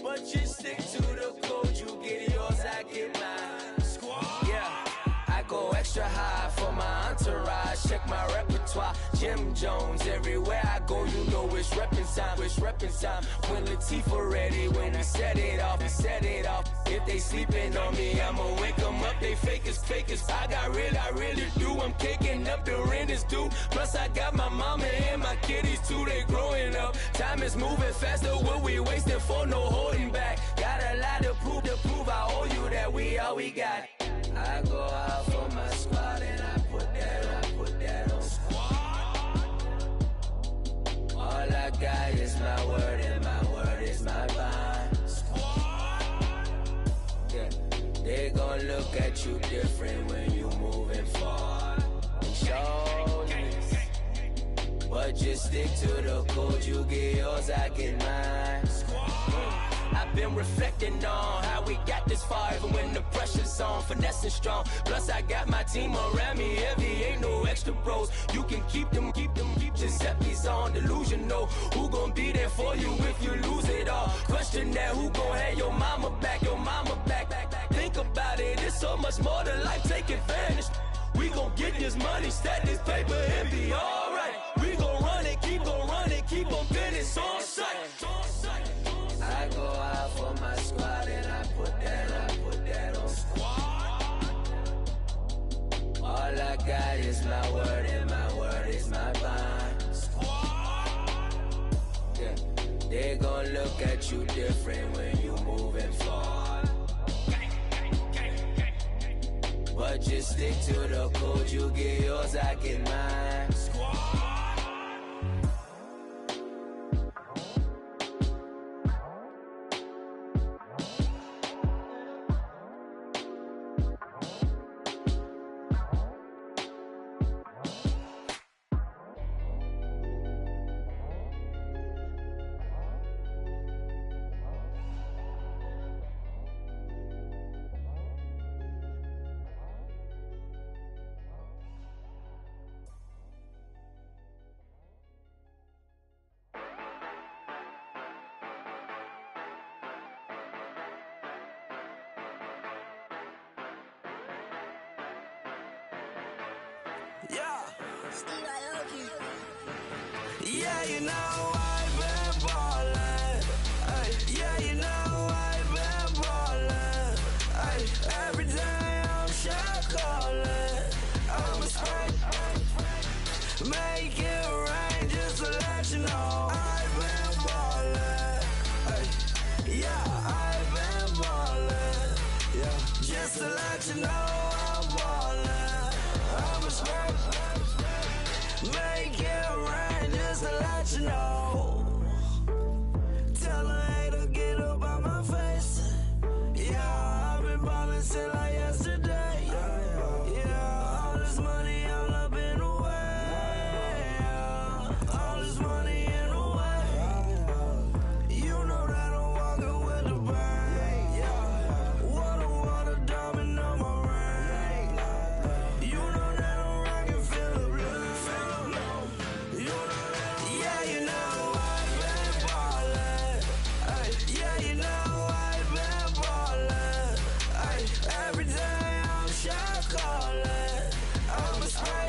But you stick to the code, you get yours, I get mine. Squad. Yeah, I go extra high for my entourage. Check my repertoire, Jim Jones. Everywhere I go, you know it's reppin' time. It's reppin' time. When Latifah ready, when he set it off, he set it off. If they sleeping on me, I'ma wake them up. They fakers. I really do. I'm caking up, the rent is due. Plus I got my mama and my kiddies too. They growing up. Time is moving faster. What we wasting for? No holding back. Got a lot to prove. I owe you that we all we got. I go out for my squad and I put that on. Squad. All I got is my word and my word is my bond. Squad. Yeah, they gon' look at you different when you moving forward. Shoulders, but just stick to the code. You get yours, I get mine. I've been reflecting on how we got this far, even when the pressure's on, finessing strong. Plus I got my team around me heavy, ain't no extra bros. You can keep them. Giuseppe's on delusional. Who gon' be there for you if you lose it all? Question that, who gon' have your mama back? Think about it, it's so much more to life, take advantage. We gon' get this money, stack this paper and be alright. We gon' run it, keep on finish on sight. I go out for my squad and I put that on. Squad. All I got is my word and my word is my bond. Squad. Yeah, they gon' look at you different when you moving forward. But just stick to the code, you get yours, I get mine. Squad. Yeah, you know I've been ballin'. Yeah, you know I've been ballin'. Every day I'm shot callin'. I'm a spray. Make it rain just to let you know I've been ballin'. Yeah, I've been ballin'. Yeah, just to let you know I'm ballin'. I'm a spray. Make it rain just to let you know. Tell a hater get up on my face. Yeah, I've been ballin' since like yesterday. Yeah, all this money all up in the way. All this money in the way. You know that I'm walking with the bang. Water, diamond on my ring. You know that I'm rockin', feel the blue. Yeah, you know I've been ballin'. Yeah, you know I've been ballin'. Every day I'm shot callin'. I'm a spray.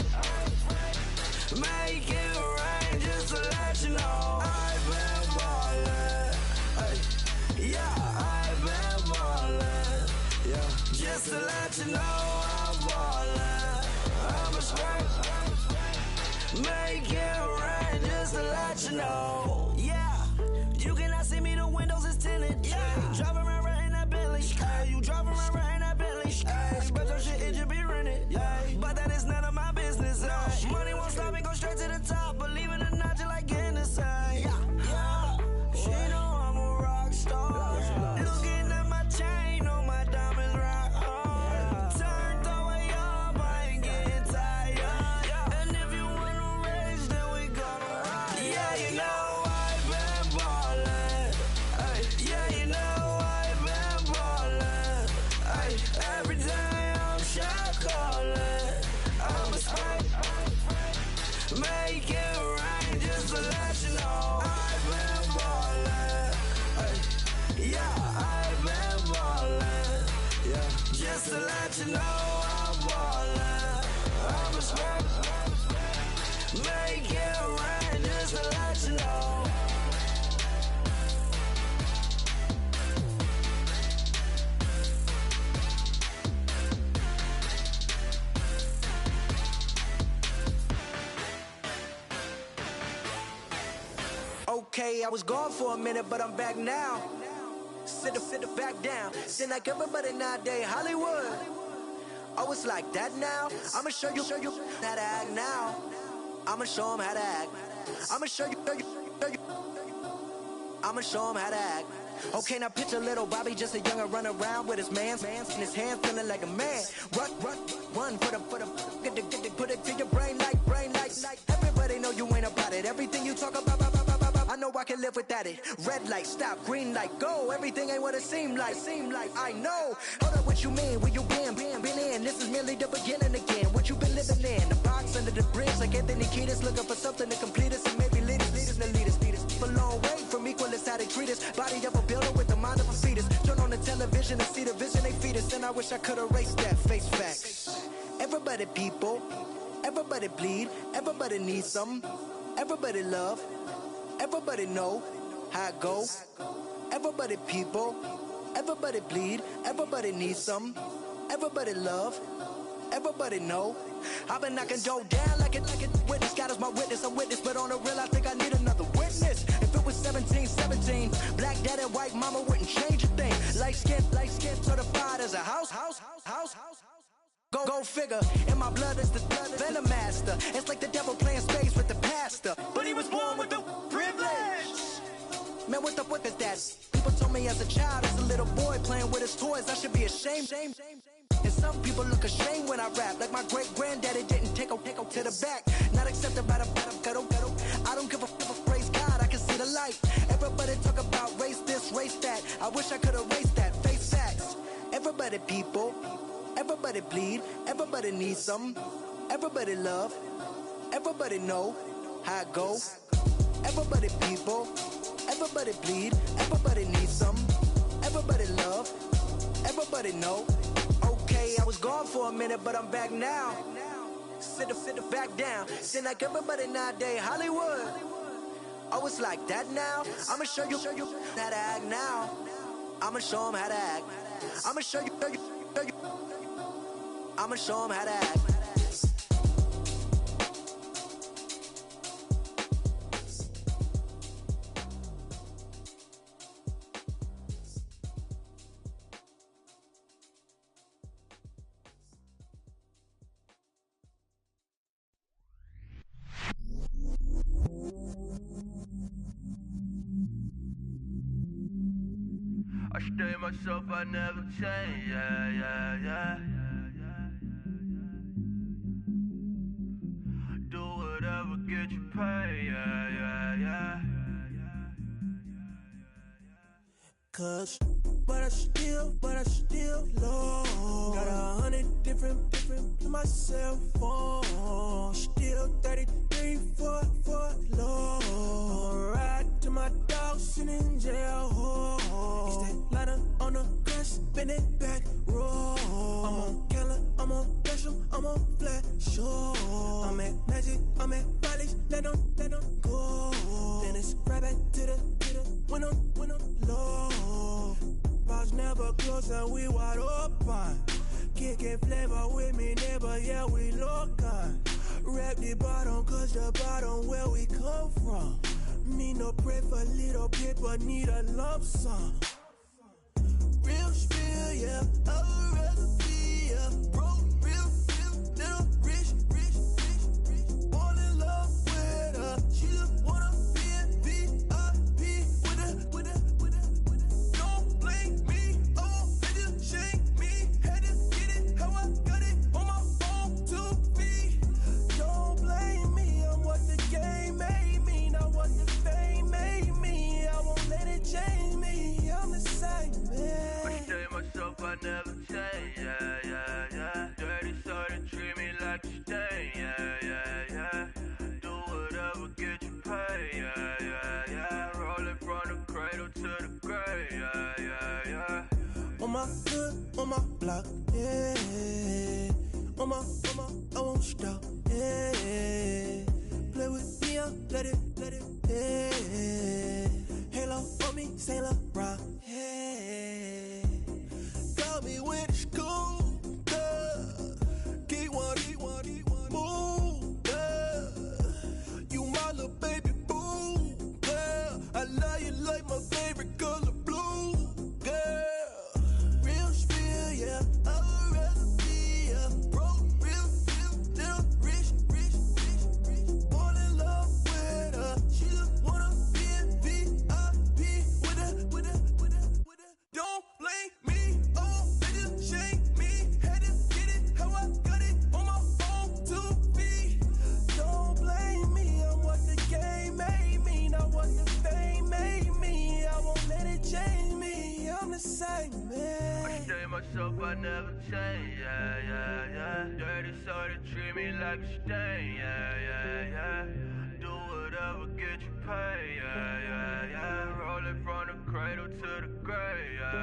Make it rain just to let you know I've been ballin'. Yeah, I've been ballin'. Yeah, just to let you know I'm ballin'. I'm a spray. Make it rain just to let you know. Yeah, you cannot see me, the windows is tinted. Yeah, driving around right in that Bentley. You driving around right in that Bentley. But your shit, it just be rented. you know I'm ballin'. I'm a smoke. Make it rain just to let you know. Okay, I was gone for a minute, but I'm back now. Sit the back down. Seem like everybody nowadays, Hollywood. Oh, it's like that now? I'ma show you how to act now. I'ma show them how to act. I'ma show you. I'ma show them how to act. Okay, now picture little Bobby, just a younger run around with his man's in his hand, feeling like a man. Run, put it to your brain like. Everybody know you ain't about it. Everything you talk about, I know I can live without it. Red light, stop, green light, go. Everything ain't what it seemed like. I know. Hold up, what you mean? Where you been in? This is merely the beginning again. What you been living in? The box under the bridge, like Anthony Kiedis, looking for something to complete us and maybe lead us. A long way from equal is how they treat us. Body of a builder with the mind of a fetus. Turn on the television and see the vision they feed us. And I wish I could erase that. Face facts. Everybody people, everybody bleed, everybody needs some, everybody love, everybody know how it go. Everybody people, everybody bleed, everybody needs some, everybody love, everybody know. I've been knocking dough down like it witness. God is my witness, I'm witness, but on the real I think I need another witness. If it was 17, black dad and white mama wouldn't change a thing. Light skin certified as a house. Go figure, in my blood is the venom master. It's like the devil playing space with the pastor, but he was born with the privilege. Man, what the fuck is that? People told me as a child, as a little boy playing with his toys, I should be ashamed. And some people look ashamed when I rap, like my great granddaddy didn't take to the back. Not accepted by the ghetto. I don't give a praise God, I can see the light. Everybody talk about race this, race that. I wish I could erase that. Face facts. Everybody people, everybody bleed, everybody needs some, everybody love, everybody know how it go. Everybody people, everybody bleed, everybody needs some, everybody love, everybody know. Okay, I was gone for a minute, but I'm back now. Sit the back down. Seem like everybody nowadays, Hollywood. Oh, it's like that now? I'ma show you how to act now. I'ma show them how to act. I'ma show you. I'ma show them how to act. I stay myself, I never change, yeah. Do whatever, get you paid, yeah. Cause, but I still low. Got 100 different to my cell phone. Still 33 for low. I'ma ride to my dog sitting in jail. It's that lighter on the grass, spin it back, roll. I'm on Keller, I'm on Besham, I'm on Flat Shore. I'm at Magic, I'm at Follies, let them go. Then it's right back to the when I'm low. Bars never close and we wide open. Kicking flavor with me, neighbor, yeah, we local. Rap the bottom, cause the bottom where we come from. Me no pray for little paper, need a lump sum. Real spill, yeah, a recipe, yeah. Broke, real, little rich. All in love with her, she just wanna be a VIP with her. Don't blame me, oh, they just shame me. Had to get it, how I got it on my phone to be. Don't blame me, I'm what the game made me, not what the fame made me. I won't let it change me, I'm the same man. I stay myself, I never change. my hood, on my block, yeah. On my, I won't stop, yeah. Play with me, let it, yeah. Halo on me, Saint Laurent, yeah. Got me with school, keep one, move, you my little baby boo, girl. I love you like my favorite color blue, girl. Real spill, yeah, I'd rather be a broke, real, still rich. Fall in love with her, she just wanna be in VIP with her. Don't blame me, oh, niggas shame me. Had to get it how I got it on my own 2 feet. Don't blame me, I'm what the game made me, not what the fame made me. I won't let it change me, I'm the same man. I stay myself, I never change, yeah. Dirty soda, treat me like a stain, yeah. Do whatever, get you paid, yeah. Roll it from the cradle to the grave, yeah.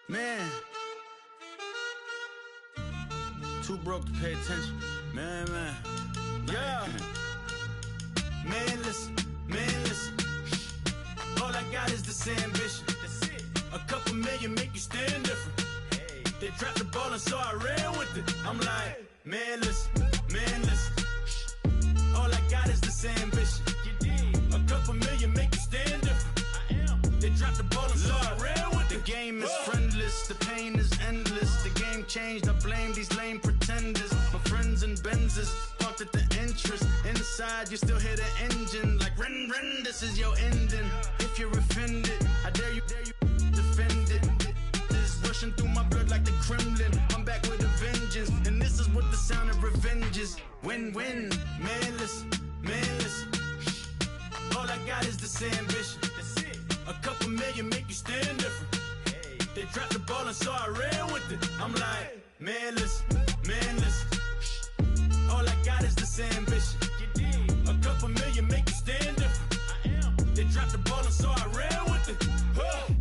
Man, too broke to pay attention. Man, yeah. Man, listen. All I got is this ambition. A couple million make you stand different. They dropped the ball and so I ran with it. I'm like, man, listen. All I got is this ambition. A couple million make you stand different. They dropped the ball and so I ran with it. The game is friendless, the pain is endless. The game changed, I blame these lame pretenders. My friends and Benzes parked at the entrance. Inside, you still hear the engine. Like, ren, this is your ending. If you're offended, I dare you defend it. This is rushing through my blood like the Kremlin. I'm back with a vengeance. And this is what the sound of revenge is. Win-win, man, listen. All I got is this ambition. A couple million make you stand different. They dropped the ball and so I ran with it. I'm like, man, listen. All I got is this ambition. A couple million make you stand different. They dropped the ball and so I ran with it.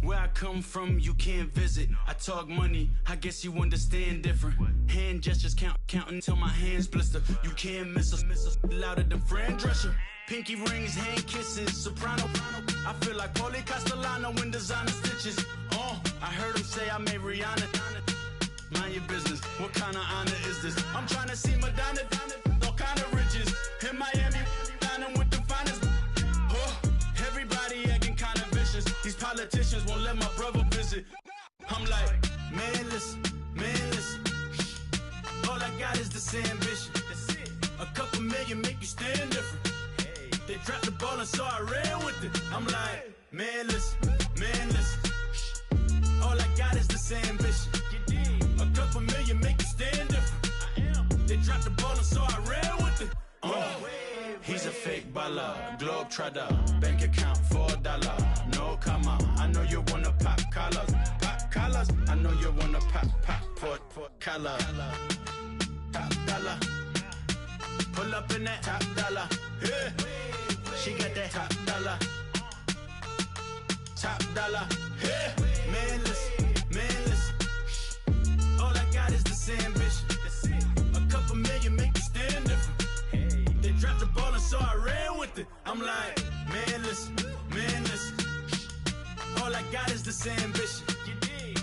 Where I come from, you can't visit. I talk money, I guess you understand different. Hand gestures counting till my hands blister. You can't miss us louder than Fran Drescher. Pinky rings, hand kisses, soprano. I feel like Paulie Castellano in designer stitches. I heard him say I made Rihanna. Mind your business, what kind of honor is this? I'm trying to see Madonna, all kind of riches. In Miami, dining with the finest. Everybody acting kind of vicious. These politicians won't let my brother visit. I'm like, man, listen. All I got is this ambition. A couple million make you stand different. They dropped the ball and so I ran with it. I'm like, man, listen. All I got is this ambition. A couple million make you stand different. They dropped the ball and so I ran with it. He's a fake baller, globe trotter, bank account $4. No comma, I know you wanna pop collars. I know you wanna pop collar. Top dollar, pull up in that top dollar. Yeah. She got that top dollar. Yeah. Man, listen. All I got is this ambition. A couple million make you stand different. They dropped the ball and so I ran with it. I'm like, man, listen. All I got is this ambition.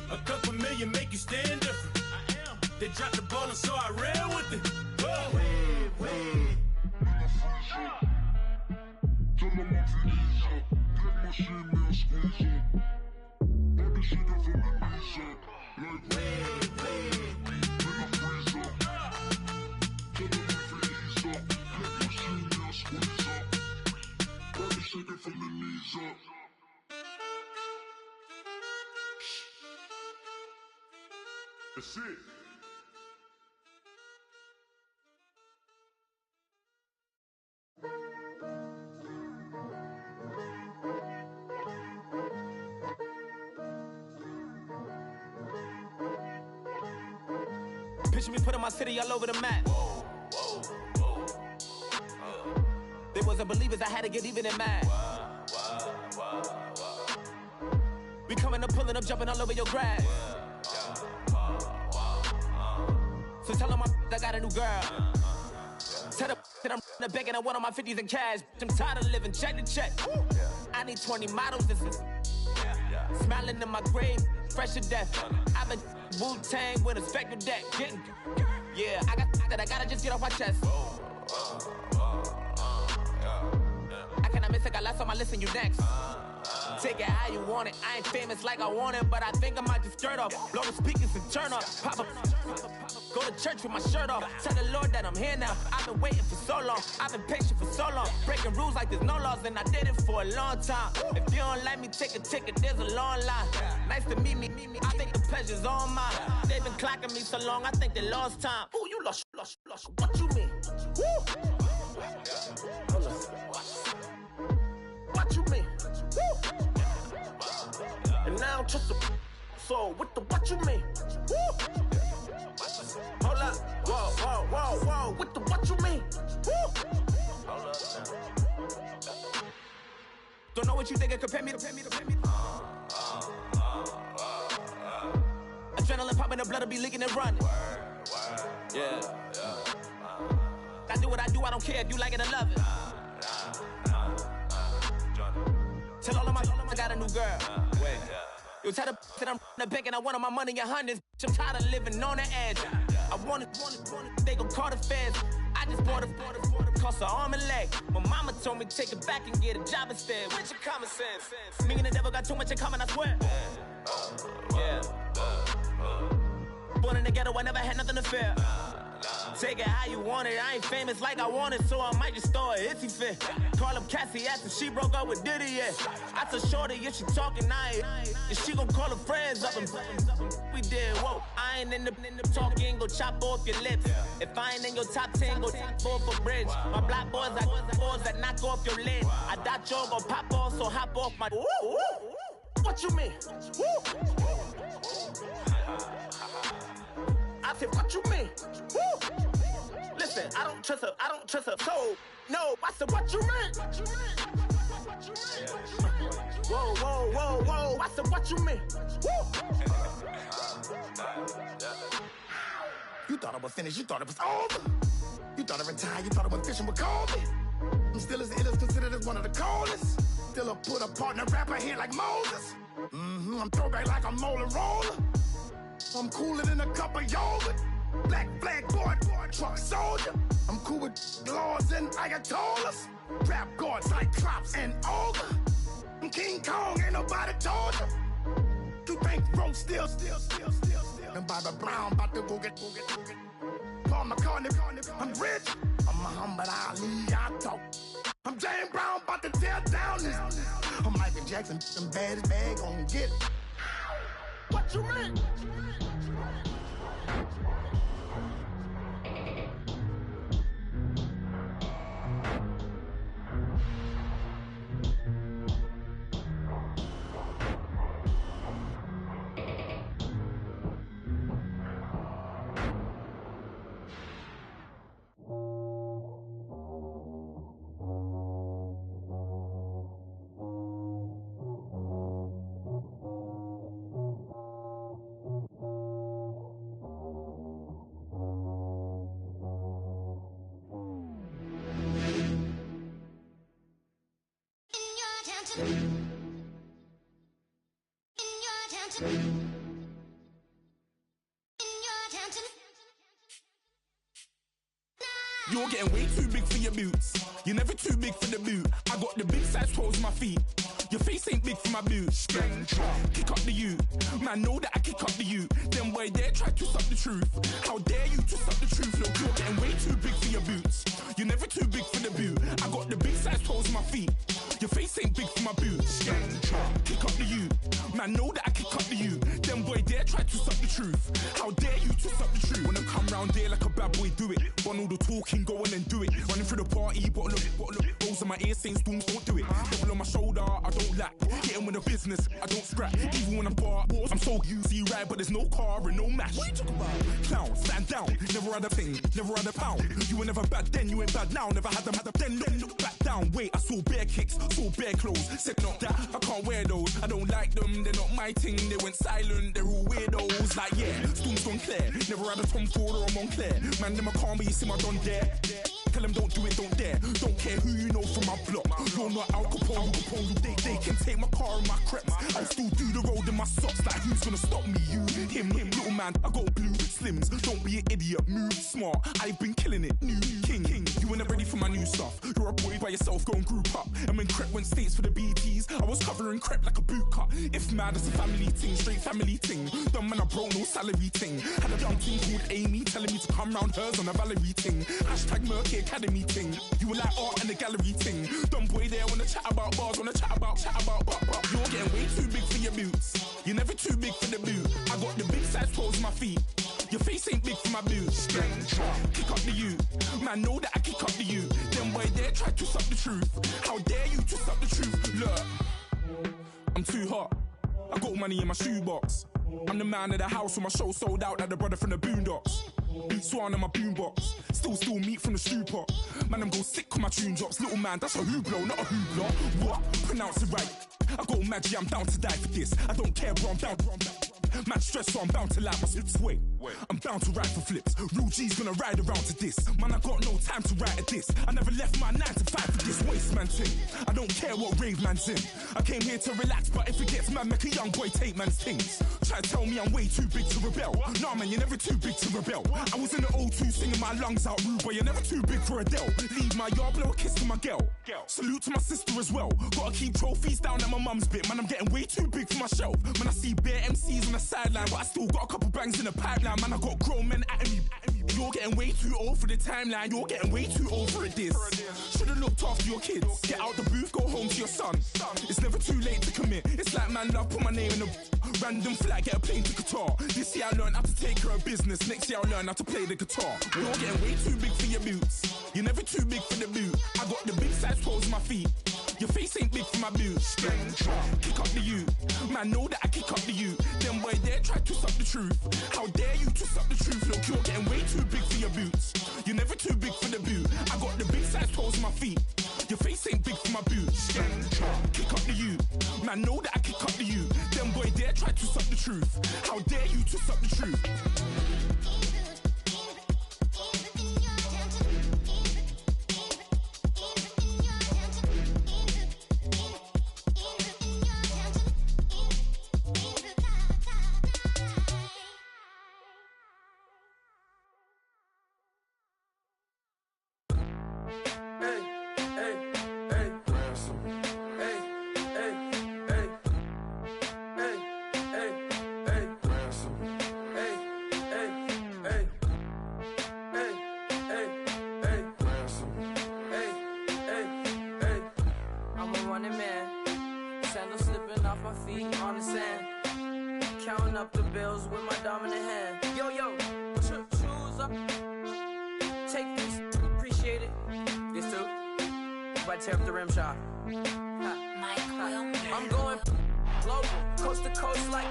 A couple million make you stand different. They dropped the ball and so I ran with it. That's it. Picture me putting my city all over the map. They wasn't believers, I had to get even and mad. We coming up, pulling up, jumping all over your grass. So tell them I got a new girl. Tell them that I'm in the bank and I want all my 50s in cash. I'm tired of living check to check. I need 20 models, this is smiling in my grave, fresh to death. I've been Wu-Tang with a spectral deck. Yeah, I gotta just get off my chest. I cannot miss it, got last on my list and you next. Take it how you want it, I ain't famous like I want it, but I think I might just skirt off. Blow the speakers and turn up, pop up. Go to church with my shirt off. Tell the Lord that I'm here now. I've been waiting for so long. I've been patient for so long. Breaking rules like there's no laws, and I did it for a long time. If you don't like me, take a ticket. There's a long line. Nice to meet me. I think the pleasure's all mine. They've been clocking me so long. I think they lost time. Ooh, you lost. What you mean? Woo. Hold on. What you mean? Woo. And now just a so what you mean? Woo. Hold up, whoa, what you mean? Woo. Hold up now. Don't know what you think, compare me to. Adrenaline popping, the blood will be leaking and running. Yeah. I do what I do, I don't care if you like it or love it. Tell all of my I got a new girl. Wait. You tell the that I'm in the bank and I want all my money in hundreds. I'm tired of living on the edge. I want it, they gon' call the feds. I just bought a cost an arm and leg. My mama told me take it back and get a job instead. Where's your common sense? Me and the devil got too much in common, I swear. Yeah. Born in the ghetto, I never had nothing to fear. Take it how you want it, I ain't famous like I want it, so I might just throw it if he fit. Call up Cassie after she broke up with Diddy, yeah. I told Shorty if she talking, if she gon' call her friends up and we did, whoa. I ain't in the talking, go chop off your lips. If I ain't in your top 10, go top 4 for bridge. My black boys, I got boys that knock off your lid. I thought y'all gon' pop off, so hop off my. What you mean? I said, what you mean? Woo! Listen, I don't trust her, so, no, I said, what you mean? Whoa, I said, what you mean? Woo! You thought I was finished, you thought it was over. You thought I retired, you thought I went fishing with Kobe. I'm still as ill as considered as one of the coldest. Still a put a partner rapper here like Moses. I'm throwback like a molar roller. I'm cooler than a cup of yogurt. Black flag board, truck soldier. I'm cool with laws and Ayatollahs. Rap guards, Cyclops and Ogre. I'm King Kong, ain't nobody told you. You think road still. And Bobby Brown about to go get. Paul McCartney, I'm rich. I'm Muhammad Ali, I talk. I'm James Brown, about to tear down this. I'm Michael Jackson, them baddest bag gon' get it. What you mean? You're getting way too big for your boots. You're never too big for the boot. I got the big size toes on my feet. Your face ain't big for my boots. Kick up the you. Man, know that I kick up the you. Then boy dare try to suck the truth. How dare you to suck the truth? Look, you're getting way too big for your boots. You're never too big for the boot. I got the big size toes on my feet. Your face ain't big for my boots. Kick up the you. Man, know that I kick up the you. Then boy boy dare try to suck the truth. How dare you to suck the truth? When I come round there like a bad boy, do it. Want all the talking, go on and do it. Running through the party, bottle of it. Rolls in my ear saying storms, don't do it. Double on my shoulder, I don't lack. Getting with the business, I don't scrap. Even when I'm bar, I'm so used to you ride, but there's no car and no match. What you talking about? Clown, stand down. Never had a thing, never had a pound. You were never bad then, you ain't bad now. Never had them, then look back down. Wait, I saw bare kicks, saw bare clothes. Said not that, I can't wear those. I don't like them, they're not my thing. They went silent, they're all weirdos. Like yeah, storms gone clear. Never had a Tom Ford or a Montclair. Man, them I can't, but you see my done there. Tell them don't do it, don't dare. Don't care who you know from my block. You're not Al Capone, they can take my car and my creps. I'll still do the road in my socks. Like who's gonna stop me? You, him, little man. I got blue slims. Don't be an idiot, move smart. I've been killing it, new king. You ain't ready for my new stuff. You're a boy by yourself, go and group up. And when Crep went states for the BTs, I was covering Crep like a boot cut. If mad, it's a family thing, straight family thing. Dumb man, I broke no salary thing. Had a young thing called Amy telling me to come round hers on a Valerie thing. Hashtag Murky Academy thing. You were like art and the gallery thing. Dumb boy there wanna chat about bars, wanna chat about. You're getting way too big for your boots. You're never too big for the boot. I got the big size toes on my feet. Your face ain't big for my boots. Kick up the you. Man, know that I kick up the you. Them boy there try to suck the truth. How dare you to suck the truth? Look, I'm too hot. I got money in my shoebox. I'm the man of the house when my show sold out like the brother from the Boondocks. Beat Swan in my boombox. Still meat from the stew pot. Man, I'm go sick when my tune drops. Little man, that's a hooplo, not a hoopla. What? Pronounce it right. I go Maggie, I'm down to die for this. I don't care, bro, I'm down. Man stress, so I'm bound to like my slips. Wait, I'm bound to ride for flips. Real G's gonna ride around to this. Man, I got no time to write at this. I never left my 9 to 5 for this waste man thing. I don't care what rave man's in. I came here to relax, but if it gets mad, make a young boy take man's things. Try to tell me I'm way too big to rebel. Nah, man, you're never too big to rebel. I was in the O2 singing my lungs out, rude, but you're never too big for Adele. Leave my yard, blow a kiss to my girl. Salute to my sister as well. Gotta keep trophies down at my mum's bit. Man, I'm getting way too big for my shelf. Man, I see bare MCs on the sideline, but I still got a couple bangs in the pipeline. Man, I got grown men at me. You're getting way too old for the timeline. You're getting way too old for a diss. Should've looked after your kids. Get out the booth, go home to your son. It's never too late to commit. It's like man, love, put my name in a random flag, get a plane to Qatar. This year I learned how to take care of business. Next year I'll learn how to play the guitar. You're getting way too big for your boots. You're never too big for the boot. I got the big size toes on my feet. Your face ain't big for my boots. Kick up the you. Man, know that I kick up the you. Them boy there try to suck the truth. How dare you to suck the truth? Look, you're getting way too big for your boots. You're never too big for the boot. I got the big size toes on my feet. Your face ain't big for my boots. Kick up the you. Man, know that I kick up the you. Them boy there try to suck the truth. How dare you to suck the truth? Tear up the rim shot. I'm going global, coast to coast like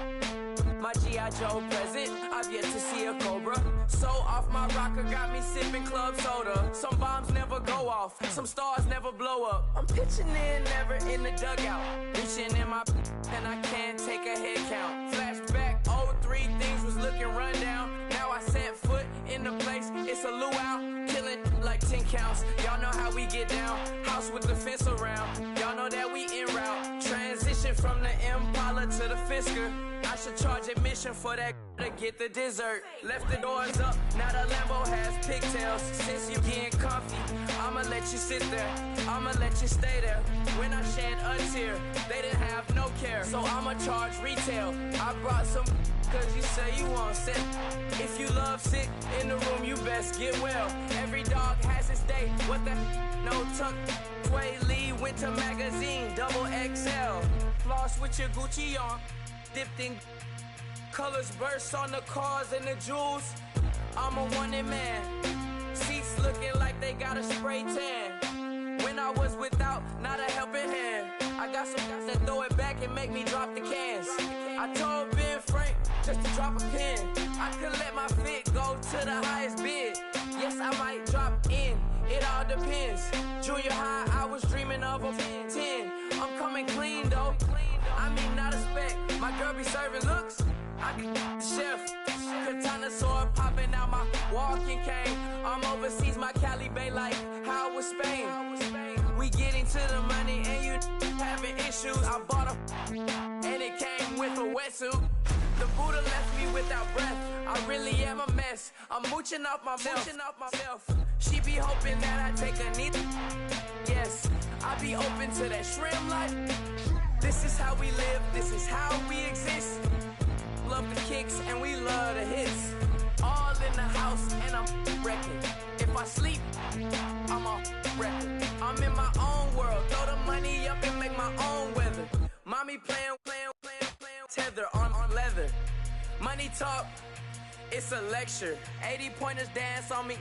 my G.I. Joe present. I've yet to see a Cobra. So off my rocker got me sipping club soda. Some bombs never go off, some stars never blow up. I'm pitching in, never in the dugout. Reaching in my and I can't take a head count. Flashback, 03, things was looking run down. Now I set foot in the place, it's a luau. Killing like 10 counts, y'all know how we get down. House with the fence around, y'all know that we en route. Transition from the Impala to the Fisker. I should charge admission for that to get the dessert. Left the doors up, now the Lambo has pigtails. Since you getting comfy, I'ma let you sit there, I'ma let you stay there. When I shed a tear, they didn't have no care. So I'ma charge retail. I brought some cause you say you want sick. If you love sick in the room, you best get well. Every dog has its day, what the no tuck. Sway Lee, Winter Magazine, double XL. Floss with your Gucci on, dipped in Colors burst on the cars and the jewels. I'm a wanted man. Seats looking like they got a spray tan. When I was without, not a helping hand. I got some guys that throw it back and make me drop the cans. I told Ben Frank just to drop a pin. I could let my fit go to the highest bid. Yes, I might drop in. It all depends. Junior high, I was dreaming of a 10. I'm coming clean though. I mean, not a spec. My girl be serving looks. I can the chef. Katana sword popping out my walking cane. I'm overseas, my Cali Bay like how was Spain. We getting to the money and you having issues. I bought a and it came with a wetsuit. The Buddha left me without breath. I really am a mess. I'm mooching off myself. She be hoping that I take a knee. Yes, I be open to that shrimp life. This is how we live. This is how we exist. Love the kicks and we love the hits. All in the house and I'm wrecking. If I sleep, I'm a record. I'm in my own world. Throw the money up and make my own weather. Mommy playing tether on leather. Money talk, it's a lecture. 80 pointers dance on me.